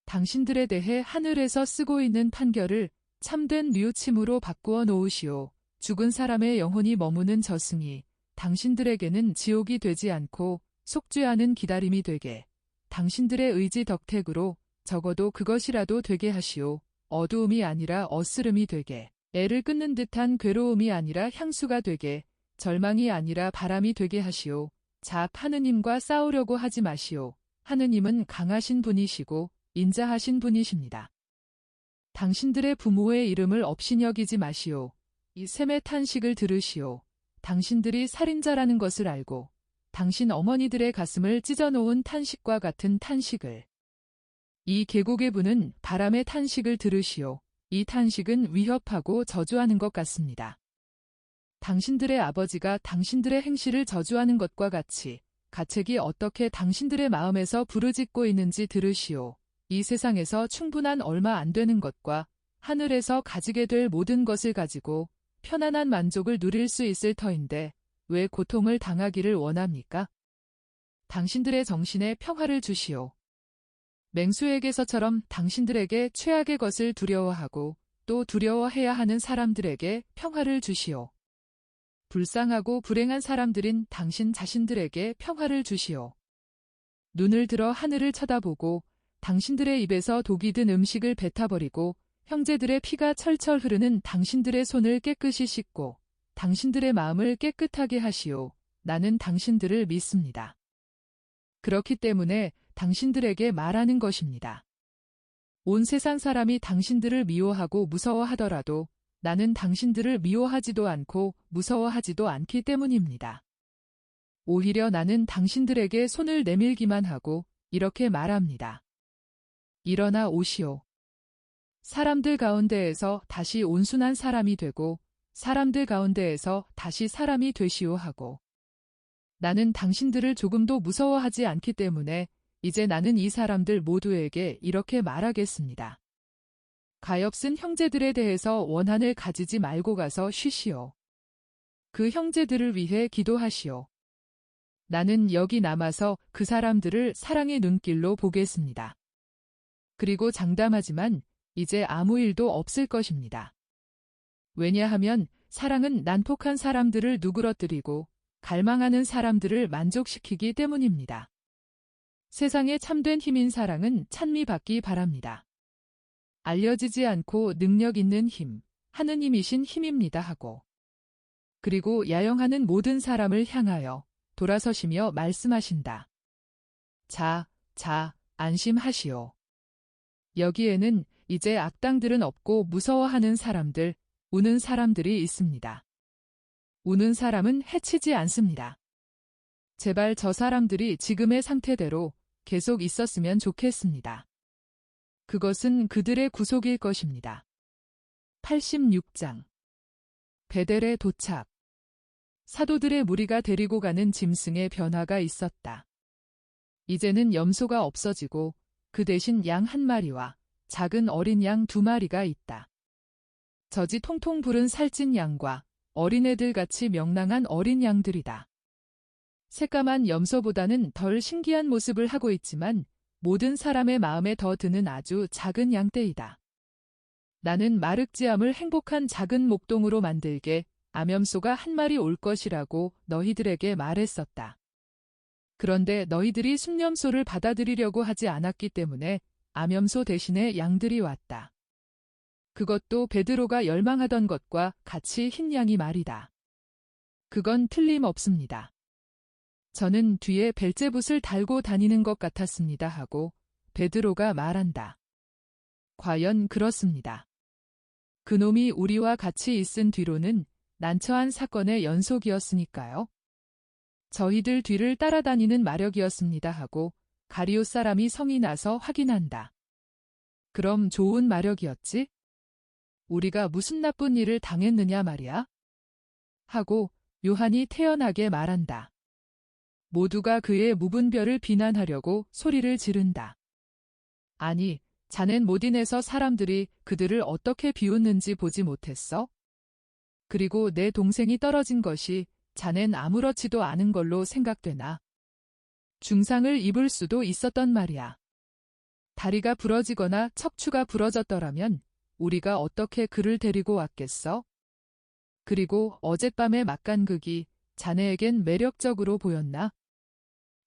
당신들에 대해 하늘에서 쓰고 있는 판결을 참된 뉘우침으로 바꾸어 놓으시오. 죽은 사람의 영혼이 머무는 저승이 당신들에게는 지옥이 되지 않고 속죄하는 기다림이 되게 당신들의 의지 덕택으로 적어도 그것이라도 되게 하시오. 어두움이 아니라 어스름이 되게 애를 끊는 듯한 괴로움이 아니라 향수가 되게 절망이 아니라 바람이 되게 하시오. 하느님과 싸우려고 하지 마시오. 하느님은 강하신 분이시고 인자하신 분이십니다. 당신들의 부모의 이름을 업신여기지 마시오. 이 셈의 탄식을 들으시오. 당신들이 살인자라는 것을 알고 당신 어머니들의 가슴을 찢어놓은 탄식과 같은 탄식을. 이 계곡의 분은 바람의 탄식을 들으시오. 이 탄식은 위협하고 저주하는 것 같습니다. 당신들의 아버지가 당신들의 행실을 저주하는 것과 같이 가책이 어떻게 당신들의 마음에서 부르짖고 있는지 들으시오. 이 세상에서 충분한 얼마 안 되는 것과 하늘에서 가지게 될 모든 것을 가지고 편안한 만족을 누릴 수 있을 터인데 왜 고통을 당하기를 원합니까? 당신들의 정신에 평화를 주시오. 맹수에게서처럼 당신들에게 최악의 것을 두려워하고 또 두려워해야 하는 사람들에게 평화를 주시오. 불쌍하고 불행한 사람들인 당신 자신들에게 평화를 주시오. 눈을 들어 하늘을 쳐다보고 당신들의 입에서 독이 든 음식을 뱉어버리고 형제들의 피가 철철 흐르는 당신들의 손을 깨끗이 씻고 당신들의 마음을 깨끗하게 하시오. 나는 당신들을 믿습니다. 그렇기 때문에 당신들에게 말하는 것입니다. 온 세상 사람이 당신들을 미워하고 무서워하더라도 나는 당신들을 미워하지도 않고 무서워하지도 않기 때문입니다. 오히려 나는 당신들에게 손을 내밀기만 하고 이렇게 말합니다. 일어나 오시오. 사람들 가운데에서 다시 온순한 사람이 되고 사람들 가운데에서 다시 사람이 되시오 하고. 나는 당신들을 조금도 무서워하지 않기 때문에 이제 나는 이 사람들 모두에게 이렇게 말하겠습니다. 가엾은 형제들에 대해서 원한을 가지지 말고 가서 쉬시오. 그 형제들을 위해 기도하시오. 나는 여기 남아서 그 사람들을 사랑의 눈길로 보겠습니다. 그리고 장담하지만 이제 아무 일도 없을 것입니다. 왜냐하면 사랑은 난폭한 사람들을 누그러뜨리고 갈망하는 사람들을 만족시키기 때문입니다. 세상의 참된 힘인 사랑은 찬미받기 바랍니다. 알려지지 않고 능력 있는 힘, 하느님이신 힘입니다 하고, 그리고 야영하는 모든 사람을 향하여 돌아서시며 말씀하신다. 자, 안심하시오. 여기에는 이제 악당들은 없고 무서워하는 사람들, 우는 사람들이 있습니다. 우는 사람은 해치지 않습니다. 제발 저 사람들이 지금의 상태대로 계속 있었으면 좋겠습니다. 그것은 그들의 구속일 것입니다. 86장 베델에 도착. 사도들의 무리가 데리고 가는 짐승의 변화가 있었다. 이제는 염소가 없어지고 그 대신 양 한 마리와 작은 어린 양 2마리가 있다. 젖이 통통 부른 살찐 양과 어린애들 같이 명랑한 어린 양들이다. 새까만 염소보다는 덜 신기한 모습을 하고 있지만 모든 사람의 마음에 더 드는 아주 작은 양떼이다. 나는 마륵지암을 행복한 작은 목동으로 만들게 암염소가 한 마리 올 것이라고 너희들에게 말했었다. 그런데 너희들이 순염소를 받아들이려고 하지 않았기 때문에 암염소 대신에 양들이 왔다. 그것도 베드로가 열망하던 것과 같이 흰 양이 말이다. 그건 틀림없습니다. 저는 뒤에 벨제붓을 달고 다니는 것 같았습니다 하고 베드로가 말한다. 과연 그렇습니다. 그놈이 우리와 같이 있은 뒤로는 난처한 사건의 연속이었으니까요. 저희들 뒤를 따라다니는 마력이었습니다 하고 가리오 사람이 성이 나서 확인한다. 그럼 좋은 마력이었지? 우리가 무슨 나쁜 일을 당했느냐 말이야? 하고 요한이 태연하게 말한다. 모두가 그의 무분별을 비난하려고 소리를 지른다. 아니, 자넨 모딘에서 사람들이 그들을 어떻게 비웃는지 보지 못했어? 그리고 내 동생이 떨어진 것이 자넨 아무렇지도 않은 걸로 생각되나? 중상을 입을 수도 있었단 말이야. 다리가 부러지거나 척추가 부러졌더라면 우리가 어떻게 그를 데리고 왔겠어? 그리고 어젯밤의 막간극이 자네에겐 매력적으로 보였나?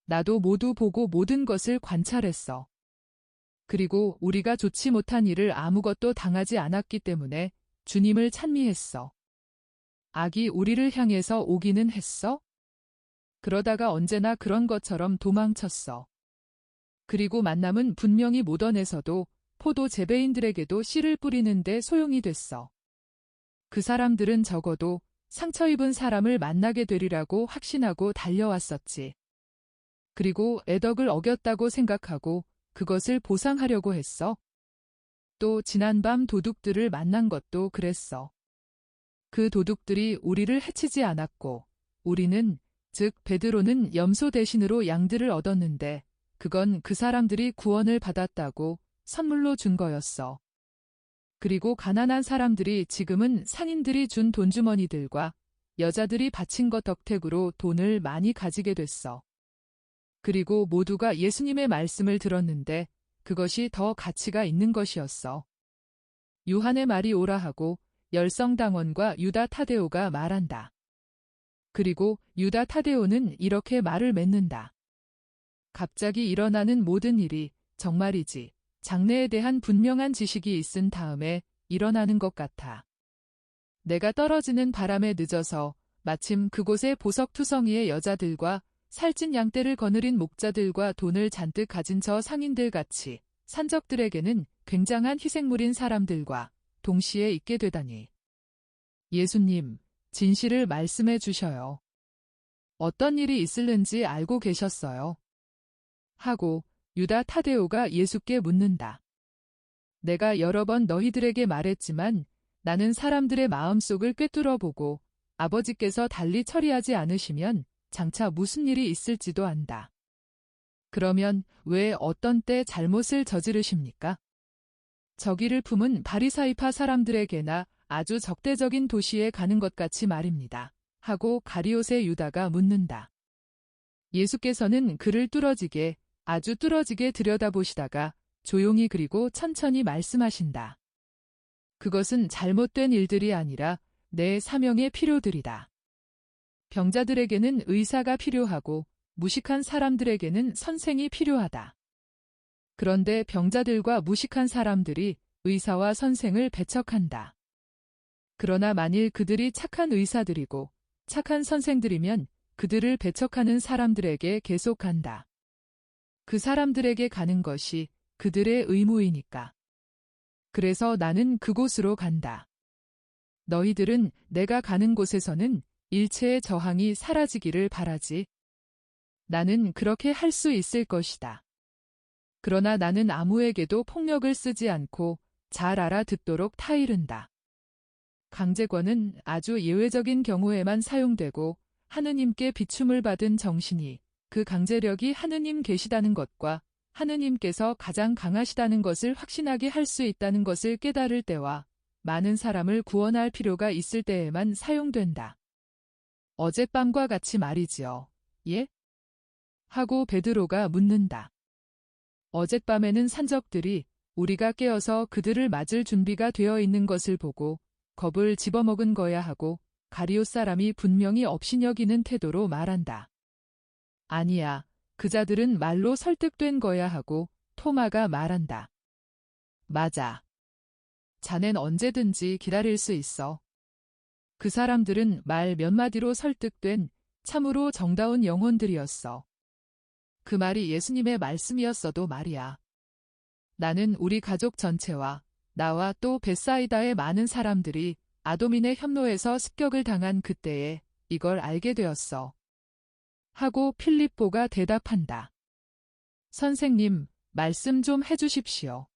나도 모두 보고 모든 것을 관찰했어. 그리고 우리가 좋지 못한 일을 아무것도 당하지 않았기 때문에 주님을 찬미했어. 악이 우리를 향해서 오기는 했어? 그러다가 언제나 그런 것처럼 도망쳤어. 그리고 만남은 분명히 모던에서도 포도 재배인들에게도 씨를 뿌리는데 소용이 됐어. 그 사람들은 적어도 상처 입은 사람을 만나게 되리라고 확신하고 달려왔었지. 그리고 애덕을 어겼다고 생각하고 그것을 보상하려고 했어. 또 지난밤 도둑들을 만난 것도 그랬어. 그 도둑들이 우리를 해치지 않았고 우리는, 즉 베드로는 염소 대신으로 양들을 얻었는데 그건 그 사람들이 구원을 받았다고 선물로 준 거였어. 그리고 가난한 사람들이 지금은 상인들이 준 돈주머니들과 여자들이 바친 것 덕택으로 돈을 많이 가지게 됐어. 그리고 모두가 예수님의 말씀을 들었는데 그것이 더 가치가 있는 것이었어. 요한의 말이 옳아 하고 열성당원과 유다 타데오가 말한다. 그리고 유다 타데오는 이렇게 말을 맺는다. 갑자기 일어나는 모든 일이 정말이지 장래에 대한 분명한 지식이 있은 다음에 일어나는 것 같아. 내가 떨어지는 바람에 늦어서 마침 그곳의 보석투성이의 여자들과 살찐 양떼를 거느린 목자들과 돈을 잔뜩 가진 저 상인들 같이 산적들에게는 굉장한 희생물인 사람들과 동시에 있게 되다니. 예수님, 진실을 말씀해 주셔요. 어떤 일이 있을는지 알고 계셨어요. 하고 유다 타데오가 예수께 묻는다. 내가 여러 번 너희들에게 말했지만 나는 사람들의 마음속을 꿰뚫어 보고 아버지께서 달리 처리하지 않으시면 장차 무슨 일이 있을지도 안다. 그러면 왜 어떤 때 잘못을 저지르십니까? 저기를 품은 바리사이파 사람들에게나 아주 적대적인 도시에 가는 것 같이 말입니다. 하고 가리옷의 유다가 묻는다. 예수께서는 그를 아주 뚫어지게 들여다보시다가 조용히 그리고 천천히 말씀하신다. 그것은 잘못된 일들이 아니라 내 사명의 필요들이다. 병자들에게는 의사가 필요하고 무식한 사람들에게는 선생이 필요하다. 그런데 병자들과 무식한 사람들이 의사와 선생을 배척한다. 그러나 만일 그들이 착한 의사들이고 착한 선생들이면 그들을 배척하는 사람들에게 계속 간다. 그 사람들에게 가는 것이 그들의 의무이니까. 그래서 나는 그곳으로 간다. 너희들은 내가 가는 곳에서는 일체의 저항이 사라지기를 바라지. 나는 그렇게 할 수 있을 것이다. 그러나 나는 아무에게도 폭력을 쓰지 않고 잘 알아듣도록 타이른다. 강제권은 아주 예외적인 경우에만 사용되고 하느님께 비춤을 받은 정신이 그 강제력이 하느님 계시다는 것과 하느님께서 가장 강하시다는 것을 확신하게 할 수 있다는 것을 깨달을 때와 많은 사람을 구원할 필요가 있을 때에만 사용된다. 어젯밤과 같이 말이지요. 예? 하고 베드로가 묻는다. 어젯밤에는 산적들이 우리가 깨어서 그들을 맞을 준비가 되어 있는 것을 보고 겁을 집어먹은 거야 하고 가리옷 사람이 분명히 업신여기는 태도로 말한다. 아니야, 그 자들은 말로 설득된 거야 하고 토마가 말한다. 맞아. 자넨 언제든지 기다릴 수 있어. 그 사람들은 말 몇 마디로 설득된 참으로 정다운 영혼들이었어. 그 말이 예수님의 말씀이었어도 말이야. 나는 우리 가족 전체와 나와 또 벳사이다의 많은 사람들이 아도민의 현노에서 습격을 당한 그때에 이걸 알게 되었어. 하고 필립보가 대답한다. 선생님, 말씀 좀 해주십시오.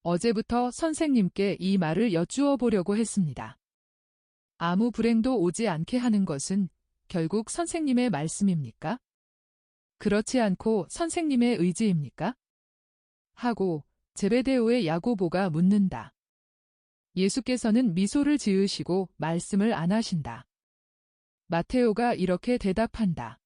어제부터 선생님께 이 말을 여쭈어 보려고 했습니다. 아무 불행도 오지 않게 하는 것은 결국 선생님의 말씀입니까? 그렇지 않고 선생님의 의지입니까? 하고 제베데오의 야고보가 묻는다. 예수께서는 미소를 지으시고 말씀을 안 하신다. 마테오가 이렇게 대답한다.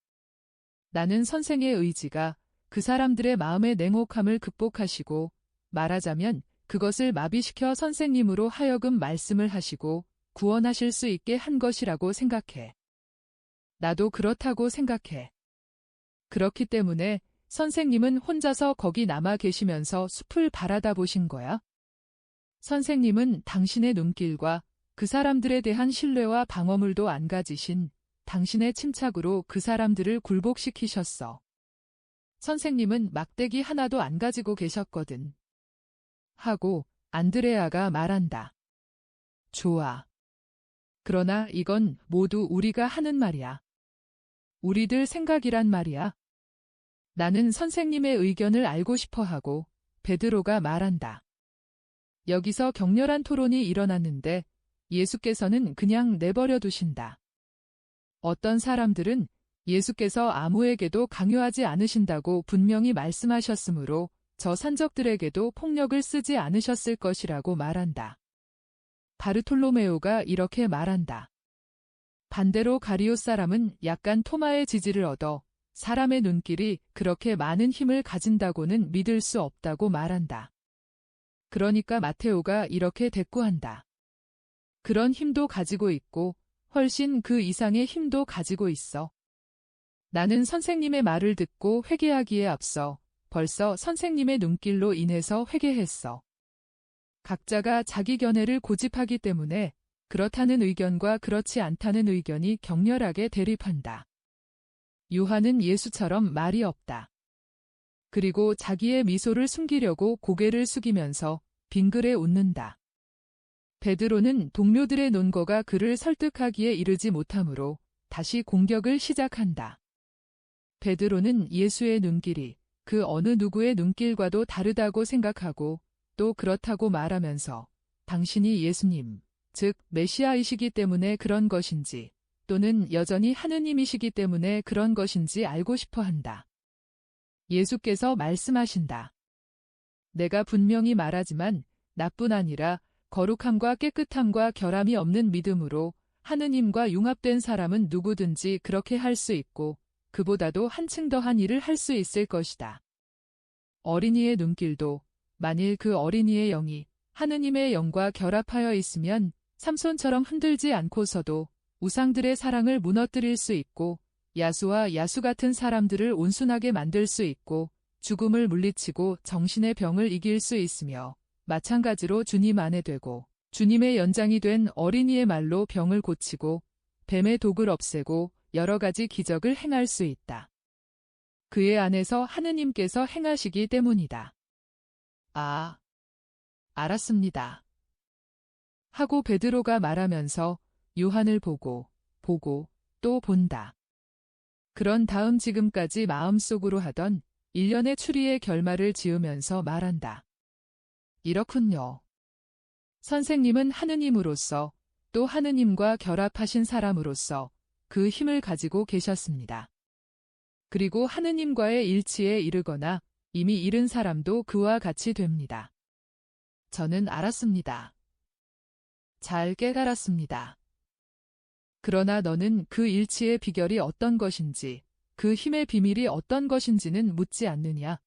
나는 선생의 의지가 그 사람들의 마음의 냉혹함을 극복하시고 말하자면 그것을 마비시켜 선생님으로 하여금 말씀을 하시고 구원하실 수 있게 한 것이라고 생각해. 나도 그렇다고 생각해. 그렇기 때문에 선생님은 혼자서 거기 남아 계시면서 숲을 바라다 보신 거야? 선생님은 당신의 눈길과 그 사람들에 대한 신뢰와 방어물도 안 가지신 당신의 침착으로 그 사람들을 굴복시키셨어. 선생님은 막대기 하나도 안 가지고 계셨거든. 하고 안드레아가 말한다. 좋아. 그러나 이건 모두 우리가 하는 말이야. 우리들 생각이란 말이야. 나는 선생님의 의견을 알고 싶어 하고 베드로가 말한다. 여기서 격렬한 토론이 일어났는데 예수께서는 그냥 내버려 두신다. 어떤 사람들은 예수께서 아무에게도 강요하지 않으신다고 분명히 말씀하셨으므로 저 산적들에게도 폭력을 쓰지 않으셨을 것이라고 말한다. 바르톨로메오가 이렇게 말한다. 반대로 가리옷 사람은 약간 토마의 지지를 얻어 사람의 눈길이 그렇게 많은 힘을 가진다고는 믿을 수 없다고 말한다. 그러니까 마테오가 이렇게 대꾸한다. 그런 힘도 가지고 있고 훨씬 그 이상의 힘도 가지고 있어. 나는 선생님의 말을 듣고 회개하기에 앞서 벌써 선생님의 눈길로 인해서 회개했어. 각자가 자기 견해를 고집하기 때문에 그렇다는 의견과 그렇지 않다는 의견이 격렬하게 대립한다. 요한은 예수처럼 말이 없다. 그리고 자기의 미소를 숨기려고 고개를 숙이면서 빙그레 웃는다. 베드로는 동료들의 논거가 그를 설득하기에 이르지 못하므로 다시 공격을 시작한다. 베드로는 예수의 눈길이 그 어느 누구의 눈길과도 다르다고 생각하고 또 그렇다고 말하면서 당신이 예수님, 즉 메시아이시기 때문에 그런 것인지 또는 여전히 하느님이시기 때문에 그런 것인지 알고 싶어 한다. 예수께서 말씀하신다. 내가 분명히 말하지만 나뿐 아니라 거룩함과 깨끗함과 결함이 없는 믿음으로 하느님과 융합된 사람은 누구든지 그렇게 할 수 있고 그보다도 한층 더한 일을 할 수 있을 것이다. 어린이의 눈길도 만일 그 어린이의 영이 하느님의 영과 결합하여 있으면 삼손처럼 흔들지 않고서도 우상들의 사랑을 무너뜨릴 수 있고 야수와 야수 같은 사람들을 온순하게 만들 수 있고 죽음을 물리치고 정신의 병을 이길 수 있으며 마찬가지로 주님 안에 되고 주님의 연장이 된 어린이의 말로 병을 고치고 뱀의 독을 없애고 여러 가지 기적을 행할 수 있다. 그의 안에서 하느님께서 행하시기 때문이다. 아, 알았습니다. 하고 베드로가 말하면서 요한을 보고 또 본다. 그런 다음 지금까지 마음속으로 하던 일련의 추리의 결말을 지으면서 말한다. 이렇군요. 선생님은 하느님으로서 또 하느님과 결합하신 사람으로서 그 힘을 가지고 계셨습니다. 그리고 하느님과의 일치에 이르거나 이미 이른 사람도 그와 같이 됩니다. 저는 알았습니다. 잘 깨달았습니다. 그러나 너는 그 일치의 비결이 어떤 것인지, 그 힘의 비밀이 어떤 것인지는 묻지 않느냐?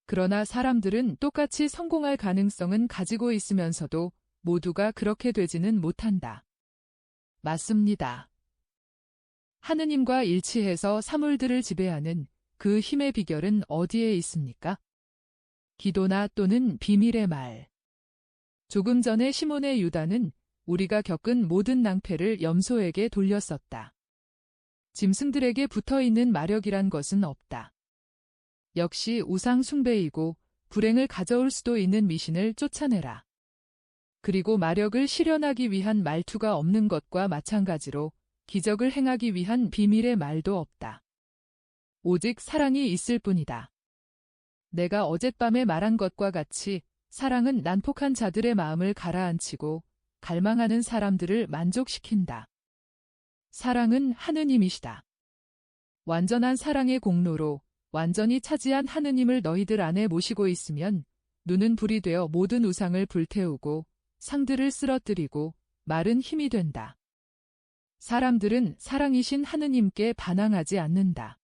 그러나 사람들은 똑같이 성공할 가능성은 가지고 있으면서도 모두가 그렇게 되지는 못한다. 맞습니다. 하느님과 일치해서 사물들을 지배하는 그 힘의 비결은 어디에 있습니까? 기도나 또는 비밀의 말. 조금 전에 시몬의 유다는 우리가 겪은 모든 낭패를 염소에게 돌렸었다. 짐승들에게 붙어있는 마력이란 것은 없다. 역시 우상 숭배이고 불행을 가져올 수도 있는 미신을 쫓아내라. 그리고 마력을 실현하기 위한 말투가 없는 것과 마찬가지로 기적을 행하기 위한 비밀의 말도 없다. 오직 사랑이 있을 뿐이다. 내가 어젯밤에 말한 것과 같이 사랑은 난폭한 자들의 마음을 가라앉히고 갈망하는 사람들을 만족시킨다. 사랑은 하느님이시다. 완전한 사랑의 공로로 완전히 차지한 하느님을 너희들 안에 모시고 있으면 눈은 불이 되어 모든 우상을 불태우고 상들을 쓰러뜨리고 말은 힘이 된다. 사람들은 사랑이신 하느님께 반항하지 않는다.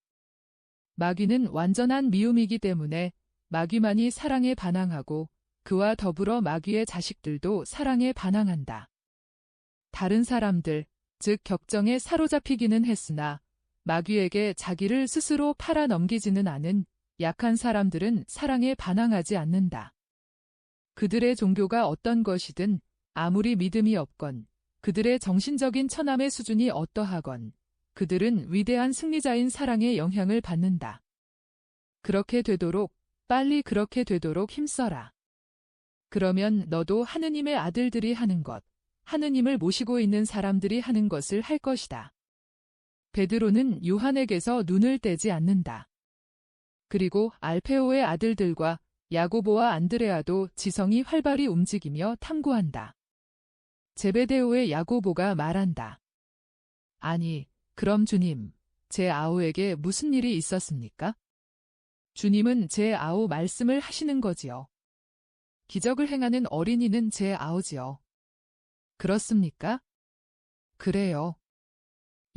마귀는 완전한 미움이기 때문에 마귀만이 사랑에 반항하고 그와 더불어 마귀의 자식들도 사랑에 반항한다. 다른 사람들, 즉 격정에 사로잡히기는 했으나 마귀에게 자기를 스스로 팔아 넘기지는 않은 약한 사람들은 사랑에 반항하지 않는다. 그들의 종교가 어떤 것이든 아무리 믿음이 없건 그들의 정신적인 처남의 수준이 어떠하건 그들은 위대한 승리자인 사랑의 영향을 받는다. 그렇게 되도록 빨리 그렇게 되도록 힘써라. 그러면 너도 하느님의 아들들이 하는 것, 하느님을 모시고 있는 사람들이 하는 것을 할 것이다. 베드로는 요한에게서 눈을 떼지 않는다. 그리고 알페오의 아들들과 야고보와 안드레아도 지성이 활발히 움직이며 탐구한다. 제베데오의 야고보가 말한다. 아니, 그럼 주님, 제 아우에게 무슨 일이 있었습니까? 주님은 제 아우 말씀을 하시는 거지요. 기적을 행하는 어린이는 제 아우지요. 그렇습니까? 그래요.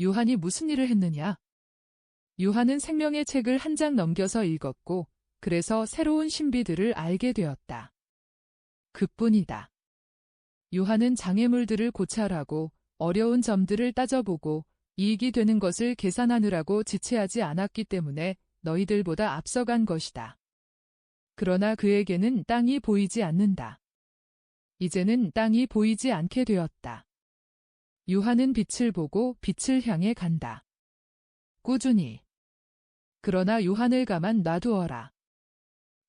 요한이 무슨 일을 했느냐? 요한은 생명의 책을 한 장 넘겨서 읽었고 그래서 새로운 신비들을 알게 되었다. 그뿐이다. 요한은 장애물들을 고찰하고 어려운 점들을 따져보고 이익이 되는 것을 계산하느라고 지체하지 않았기 때문에 너희들보다 앞서간 것이다. 그러나 그에게는 땅이 보이지 않는다. 이제는 땅이 보이지 않게 되었다. 요한은 빛을 보고 빛을 향해 간다. 꾸준히. 그러나 요한을 가만 놔두어라.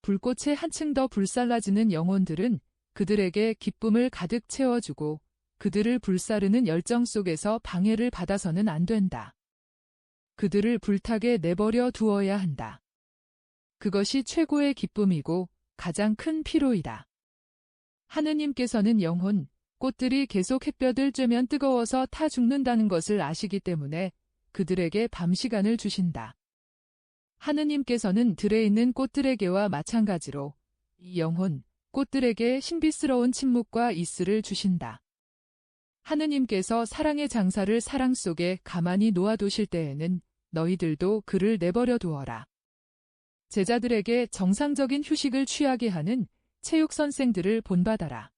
불꽃에 한층 더 불살라지는 영혼들은 그들에게 기쁨을 가득 채워주고 그들을 불사르는 열정 속에서 방해를 받아서는 안 된다. 그들을 불타게 내버려 두어야 한다. 그것이 최고의 기쁨이고 가장 큰 피로이다. 하느님께서는 영혼, 꽃들이 계속 햇볕을 쬐면 뜨거워서 타 죽는다는 것을 아시기 때문에 그들에게 밤 시간을 주신다. 하느님께서는 들에 있는 꽃들에게와 마찬가지로 이 영혼, 꽃들에게 신비스러운 침묵과 이슬을 주신다. 하느님께서 사랑의 장사를 사랑 속에 가만히 놓아두실 때에는 너희들도 그를 내버려 두어라. 제자들에게 정상적인 휴식을 취하게 하는 체육 선생들을 본받아라.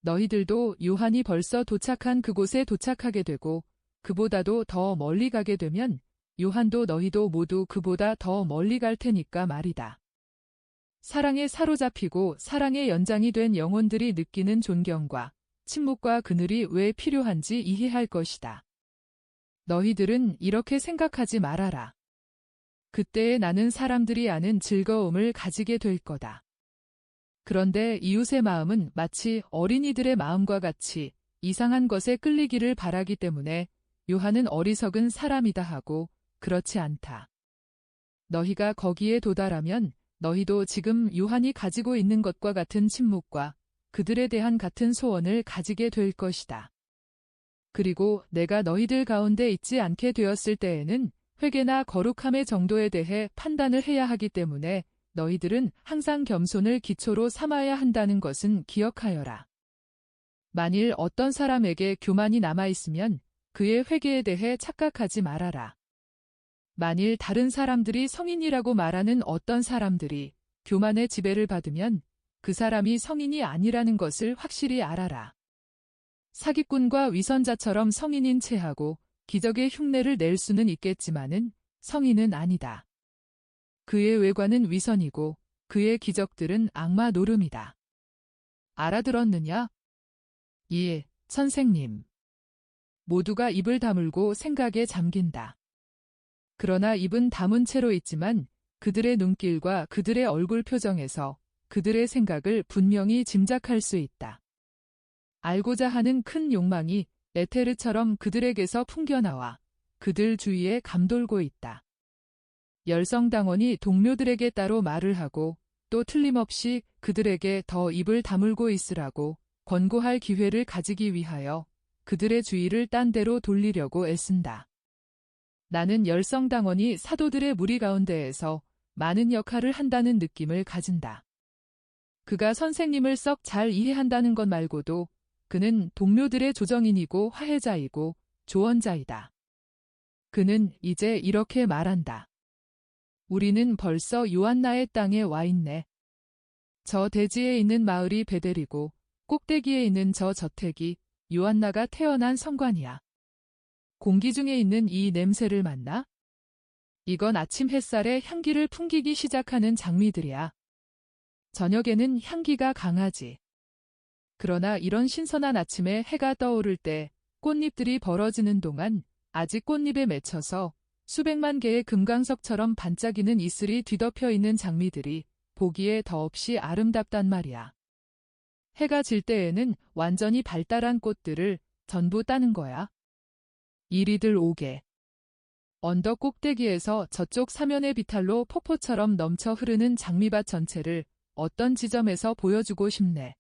너희들도 요한이 벌써 도착한 그곳에 도착하게 되고 그보다도 더 멀리 가게 되면 요한도 너희도 모두 그보다 더 멀리 갈 테니까 말이다. 사랑에 사로잡히고 사랑의 연장이 된 영혼들이 느끼는 존경과 침묵과 그늘이 왜 필요한지 이해할 것이다. 너희들은 이렇게 생각하지 말아라. 그때에 나는 사람들이 아는 즐거움을 가지게 될 거다. 그런데 이웃의 마음은 마치 어린이들의 마음과 같이 이상한 것에 끌리기를 바라기 때문에 요한은 어리석은 사람이다 하고 그렇지 않다. 너희가 거기에 도달하면 너희도 지금 요한이 가지고 있는 것과 같은 침묵과 그들에 대한 같은 소원을 가지게 될 것이다. 그리고 내가 너희들 가운데 있지 않게 되었을 때에는 회개나 거룩함의 정도에 대해 판단을 해야 하기 때문에 너희들은 항상 겸손을 기초로 삼아야 한다는 것은 기억하여라. 만일 어떤 사람에게 교만이 남아있으면 그의 회개에 대해 착각하지 말아라. 만일 다른 사람들이 성인이라고 말하는 어떤 사람들이 교만의 지배를 받으면 그 사람이 성인이 아니라는 것을 확실히 알아라. 사기꾼과 위선자처럼 성인인 체하고 기적의 흉내를 낼 수는 있겠지만은 성인은 아니다. 그의 외관은 위선이고 그의 기적들은 악마 노름이다. 알아들었느냐? 예, 선생님. 모두가 입을 다물고 생각에 잠긴다. 그러나 입은 다문 채로 있지만 그들의 눈길과 그들의 얼굴 표정에서 그들의 생각을 분명히 짐작할 수 있다. 알고자 하는 큰 욕망이 에테르처럼 그들에게서 풍겨나와 그들 주위에 감돌고 있다. 열성당원이 동료들에게 따로 말을 하고 또 틀림없이 그들에게 더 입을 다물고 있으라고 권고할 기회를 가지기 위하여 그들의 주의를 딴 데로 돌리려고 애쓴다. 나는 열성당원이 사도들의 무리 가운데에서 많은 역할을 한다는 느낌을 가진다. 그가 선생님을 썩 잘 이해한다는 것 말고도 그는 동료들의 조정인이고 화해자이고 조언자이다. 그는 이제 이렇게 말한다. 우리는 벌써 요한나의 땅에 와 있네. 저 대지에 있는 마을이 베델이고 꼭대기에 있는 저 저택이 요한나가 태어난 성관이야. 공기 중에 있는 이 냄새를 맡나? 이건 아침 햇살에 향기를 풍기기 시작하는 장미들이야. 저녁에는 향기가 강하지. 그러나 이런 신선한 아침에 해가 떠오를 때 꽃잎들이 벌어지는 동안 아직 꽃잎에 맺혀서 수백만 개의 금강석처럼 반짝이는 이슬이 뒤덮여 있는 장미들이 보기에 더없이 아름답단 말이야. 해가 질 때에는 완전히 발달한 꽃들을 전부 따는 거야. 이리들 오게. 언덕 꼭대기에서 저쪽 사면의 비탈로 폭포처럼 넘쳐 흐르는 장미밭 전체를 어떤 지점에서 보여주고 싶네.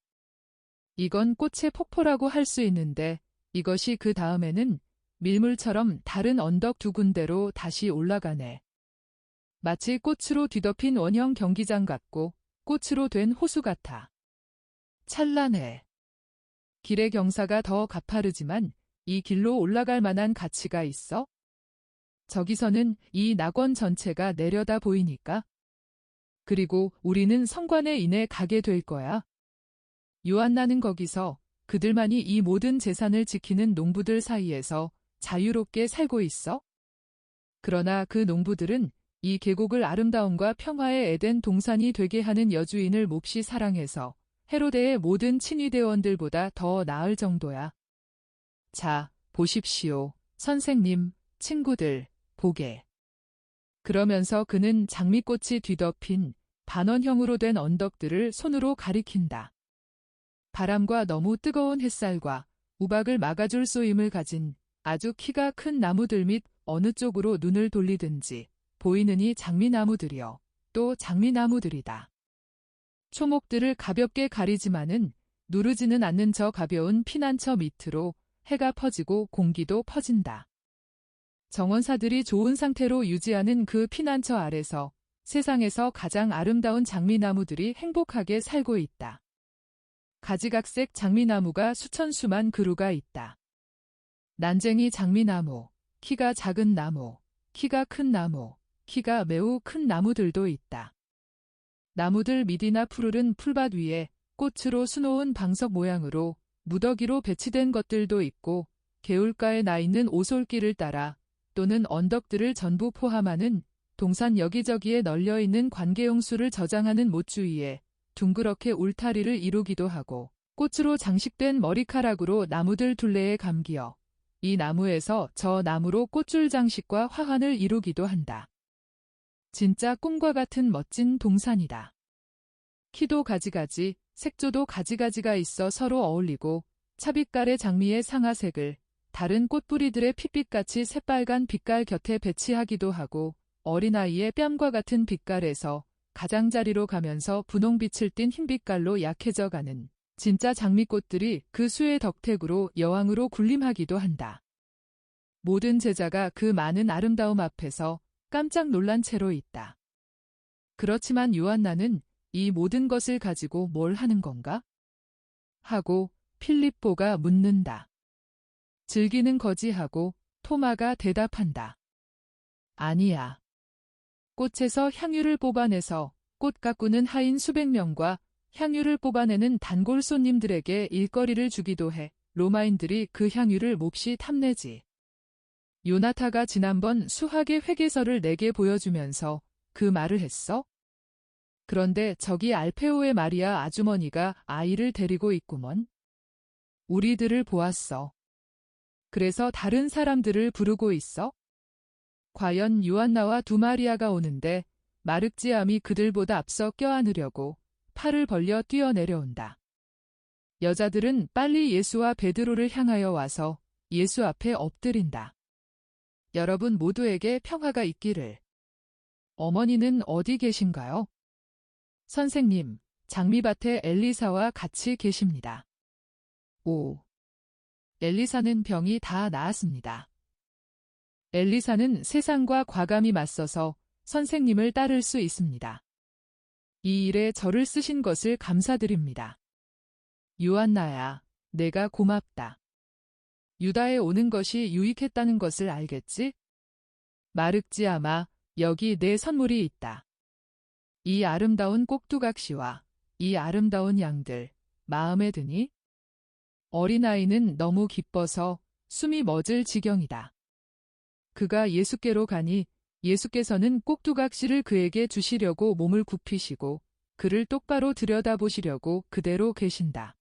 이건 꽃의 폭포라고 할 수 있는데 이것이 그 다음에는 밀물처럼 다른 언덕 두 군데로 다시 올라가네. 마치 꽃으로 뒤덮인 원형 경기장 같고 꽃으로 된 호수 같아. 찬란해. 길의 경사가 더 가파르지만 이 길로 올라갈 만한 가치가 있어? 저기서는 이 낙원 전체가 내려다 보이니까. 그리고 우리는 성관에 인해 가게 될 거야. 요한나는 거기서 그들만이 이 모든 재산을 지키는 농부들 사이에서 자유롭게 살고 있어. 그러나 그 농부들은 이 계곡을 아름다움과 평화의 에덴 동산이 되게 하는 여주인을 몹시 사랑해서 헤로데의 모든 친위대원들보다 더 나을 정도야. 자, 보십시오. 선생님, 친구들, 보게. 그러면서 그는 장미꽃이 뒤덮인 반원형으로 된 언덕들을 손으로 가리킨다. 바람과 너무 뜨거운 햇살과 우박을 막아줄 쏘임을 가진 아주 키가 큰 나무들 및 어느 쪽으로 눈을 돌리든지 보이느니 장미나무들이여, 또 장미나무들이다. 초목들을 가볍게 가리지만은 누르지는 않는 저 가벼운 피난처 밑으로 해가 퍼지고 공기도 퍼진다. 정원사들이 좋은 상태로 유지하는 그 피난처 아래서 세상에서 가장 아름다운 장미나무들이 행복하게 살고 있다. 가지각색 장미나무가 수천 수만 그루가 있다. 난쟁이 장미나무, 키가 작은 나무, 키가 큰 나무, 키가 매우 큰 나무들도 있다. 나무들 밑이나 푸르른 풀밭 위에 꽃으로 수놓은 방석 모양으로 무더기로 배치된 것들도 있고 개울가에 나 있는 오솔길을 따라 또는 언덕들을 전부 포함하는 동산 여기저기에 널려있는 관계용수를 저장하는 못 주위에 둥그렇게 울타리를 이루기도 하고 꽃으로 장식된 머리카락으로 나무들 둘레에 감기어 이 나무에서 저 나무로 꽃줄 장식과 화환을 이루기도 한다. 진짜 꿈과 같은 멋진 동산이다. 키도 가지가지, 색조도 가지가지가 있어 서로 어울리고 차빛깔의 장미의 상아색을 다른 꽃뿌리들의 핏빛같이 새빨간 빛깔 곁에 배치하기도 하고 어린아이의 뺨과 같은 빛깔에서 가장자리로 가면서 분홍빛을 띤 흰빛깔로 약해져 가는 진짜 장미꽃들이 그 수의 덕택으로 여왕으로 군림하기도 한다. 모든 제자가 그 많은 아름다움 앞에서 깜짝 놀란 채로 있다. 그렇지만 요한나는 이 모든 것을 가지고 뭘 하는 건가? 하고 필립보가 묻는다. 즐기는 거지 하고 토마가 대답한다. 아니야. 꽃에서 향유를 뽑아내서 꽃 가꾸는 하인 수백 명과 향유를 뽑아내는 단골 손님들에게 일거리를 주기도 해 로마인들이 그 향유를 몹시 탐내지. 요나타가 지난번 수학의 회계서를 내게 보여주면서 그 말을 했어? 그런데 저기 알페오의 마리아 아주머니가 아이를 데리고 있구먼. 우리들을 보았어. 그래서 다른 사람들을 부르고 있어? 과연 요한나와 두 마리아가 오는데 마륵지암이 그들보다 앞서 껴안으려고 팔을 벌려 뛰어내려온다. 여자들은 빨리 예수와 베드로를 향하여 와서 예수 앞에 엎드린다. 여러분 모두에게 평화가 있기를. 어머니는 어디 계신가요? 선생님, 장미밭에 엘리사와 같이 계십니다. 오. 엘리사는 병이 다 나았습니다. 엘리사는 세상과 과감히 맞서서 선생님을 따를 수 있습니다. 이 일에 저를 쓰신 것을 감사드립니다. 요한나야, 내가 고맙다. 유다에 오는 것이 유익했다는 것을 알겠지? 마륵지아마, 여기 내 선물이 있다. 이 아름다운 꼭두각시와 이 아름다운 양들, 마음에 드니? 어린아이는 너무 기뻐서 숨이 멎을 지경이다. 그가 예수께로 가니 예수께서는 꼭두각시를 그에게 주시려고 몸을 굽히시고 그를 똑바로 들여다보시려고 그대로 계신다.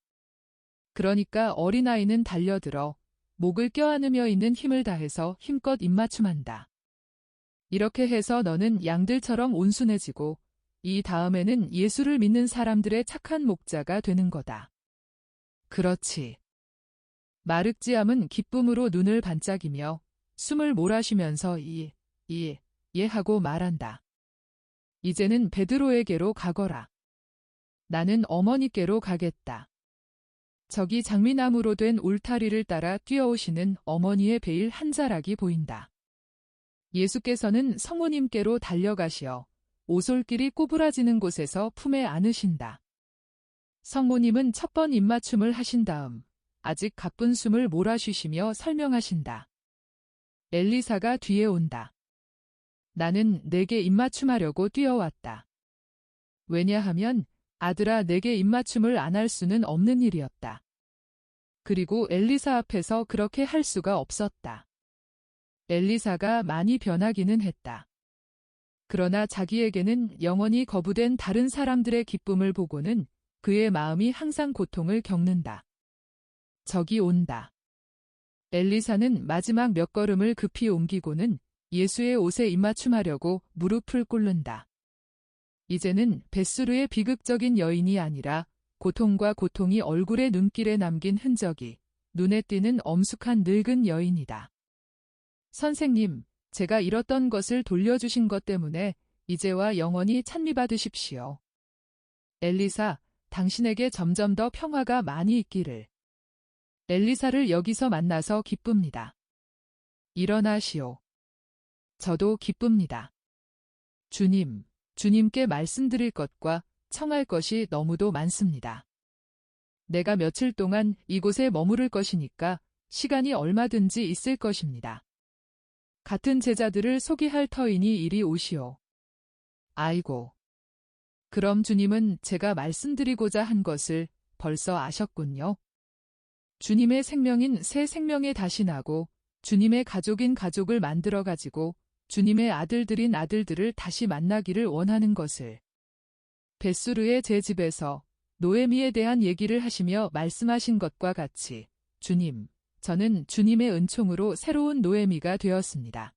그러니까 어린아이는 달려들어 목을 껴안으며 있는 힘을 다해서 힘껏 입맞춤한다. 이렇게 해서 너는 양들처럼 온순해지고 이 다음에는 예수를 믿는 사람들의 착한 목자가 되는 거다. 그렇지. 마륵지암은 기쁨으로 눈을 반짝이며 숨을 몰아쉬면서 예 하고 말한다. 이제는 베드로에게로 가거라. 나는 어머니께로 가겠다. 저기 장미나무로 된 울타리를 따라 뛰어오시는 어머니의 베일 한 자락이 보인다. 예수께서는 성모님께로 달려가시어 오솔길이 꼬부라지는 곳에서 품에 안으신다. 성모님은 첫 번 입맞춤을 하신 다음 아직 가쁜 숨을 몰아쉬시며 설명하신다. 엘리사가 뒤에 온다. 나는 내게 입맞춤하려고 뛰어왔다. 왜냐하면 아들아 내게 입맞춤을 안 할 수는 없는 일이었다. 그리고 엘리사 앞에서 그렇게 할 수가 없었다. 엘리사가 많이 변하기는 했다. 그러나 자기에게는 영원히 거부된 다른 사람들의 기쁨을 보고는 그의 마음이 항상 고통을 겪는다. 저기 온다. 엘리사는 마지막 몇 걸음을 급히 옮기고는 예수의 옷에 입맞춤하려고 무릎을 꿇는다. 이제는 벳수르의 비극적인 여인이 아니라 고통과 고통이 얼굴의 눈길에 남긴 흔적이 눈에 띄는 엄숙한 늙은 여인이다. 선생님, 제가 잃었던 것을 돌려주신 것 때문에 이제와 영원히 찬미받으십시오. 엘리사, 당신에게 점점 더 평화가 많이 있기를. 엘리사를 여기서 만나서 기쁩니다. 일어나시오. 저도 기쁩니다. 주님께 말씀드릴 것과 청할 것이 너무도 많습니다. 내가 며칠 동안 이곳에 머무를 것이니까 시간이 얼마든지 있을 것입니다. 같은 제자들을 소개할 터이니 이리 오시오. 아이고. 그럼 주님은 제가 말씀드리고자 한 것을 벌써 아셨군요. 주님의 생명인 새 생명에 다시 나고 주님의 가족인 가족을 만들어 가지고 주님의 아들들인 아들들을 다시 만나기를 원하는 것을. 베스루의 제 집에서 노에미에 대한 얘기를 하시며 말씀하신 것과 같이 주님, 저는 주님의 은총으로 새로운 노에미가 되었습니다.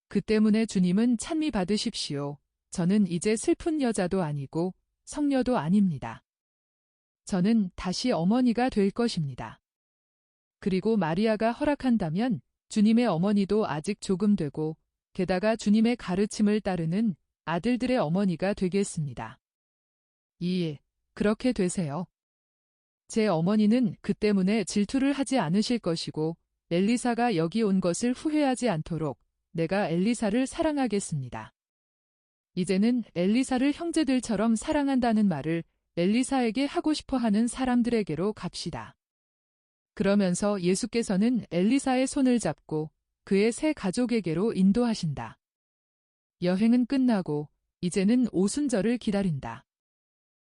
그 때문에 주님은 찬미 받으십시오. 저는 이제 슬픈 여자도 아니고 성녀도 아닙니다. 저는 다시 어머니가 될 것입니다. 그리고 마리아가 허락한다면 주님의 어머니도 아직 조금 되고 게다가 주님의 가르침을 따르는 아들들의 어머니가 되겠습니다. 그렇게 되세요. 제 어머니는 그 때문에 질투를 하지 않으실 것이고 엘리사가 여기 온 것을 후회하지 않도록 내가 엘리사를 사랑하겠습니다. 이제는 엘리사를 형제들처럼 사랑한다는 말을 엘리사에게 하고 싶어 하는 사람들에게로 갑시다. 그러면서 예수께서는 엘리사의 손을 잡고 그의 새 가족에게로 인도하신다. 여행은 끝나고 이제는 오순절을 기다린다.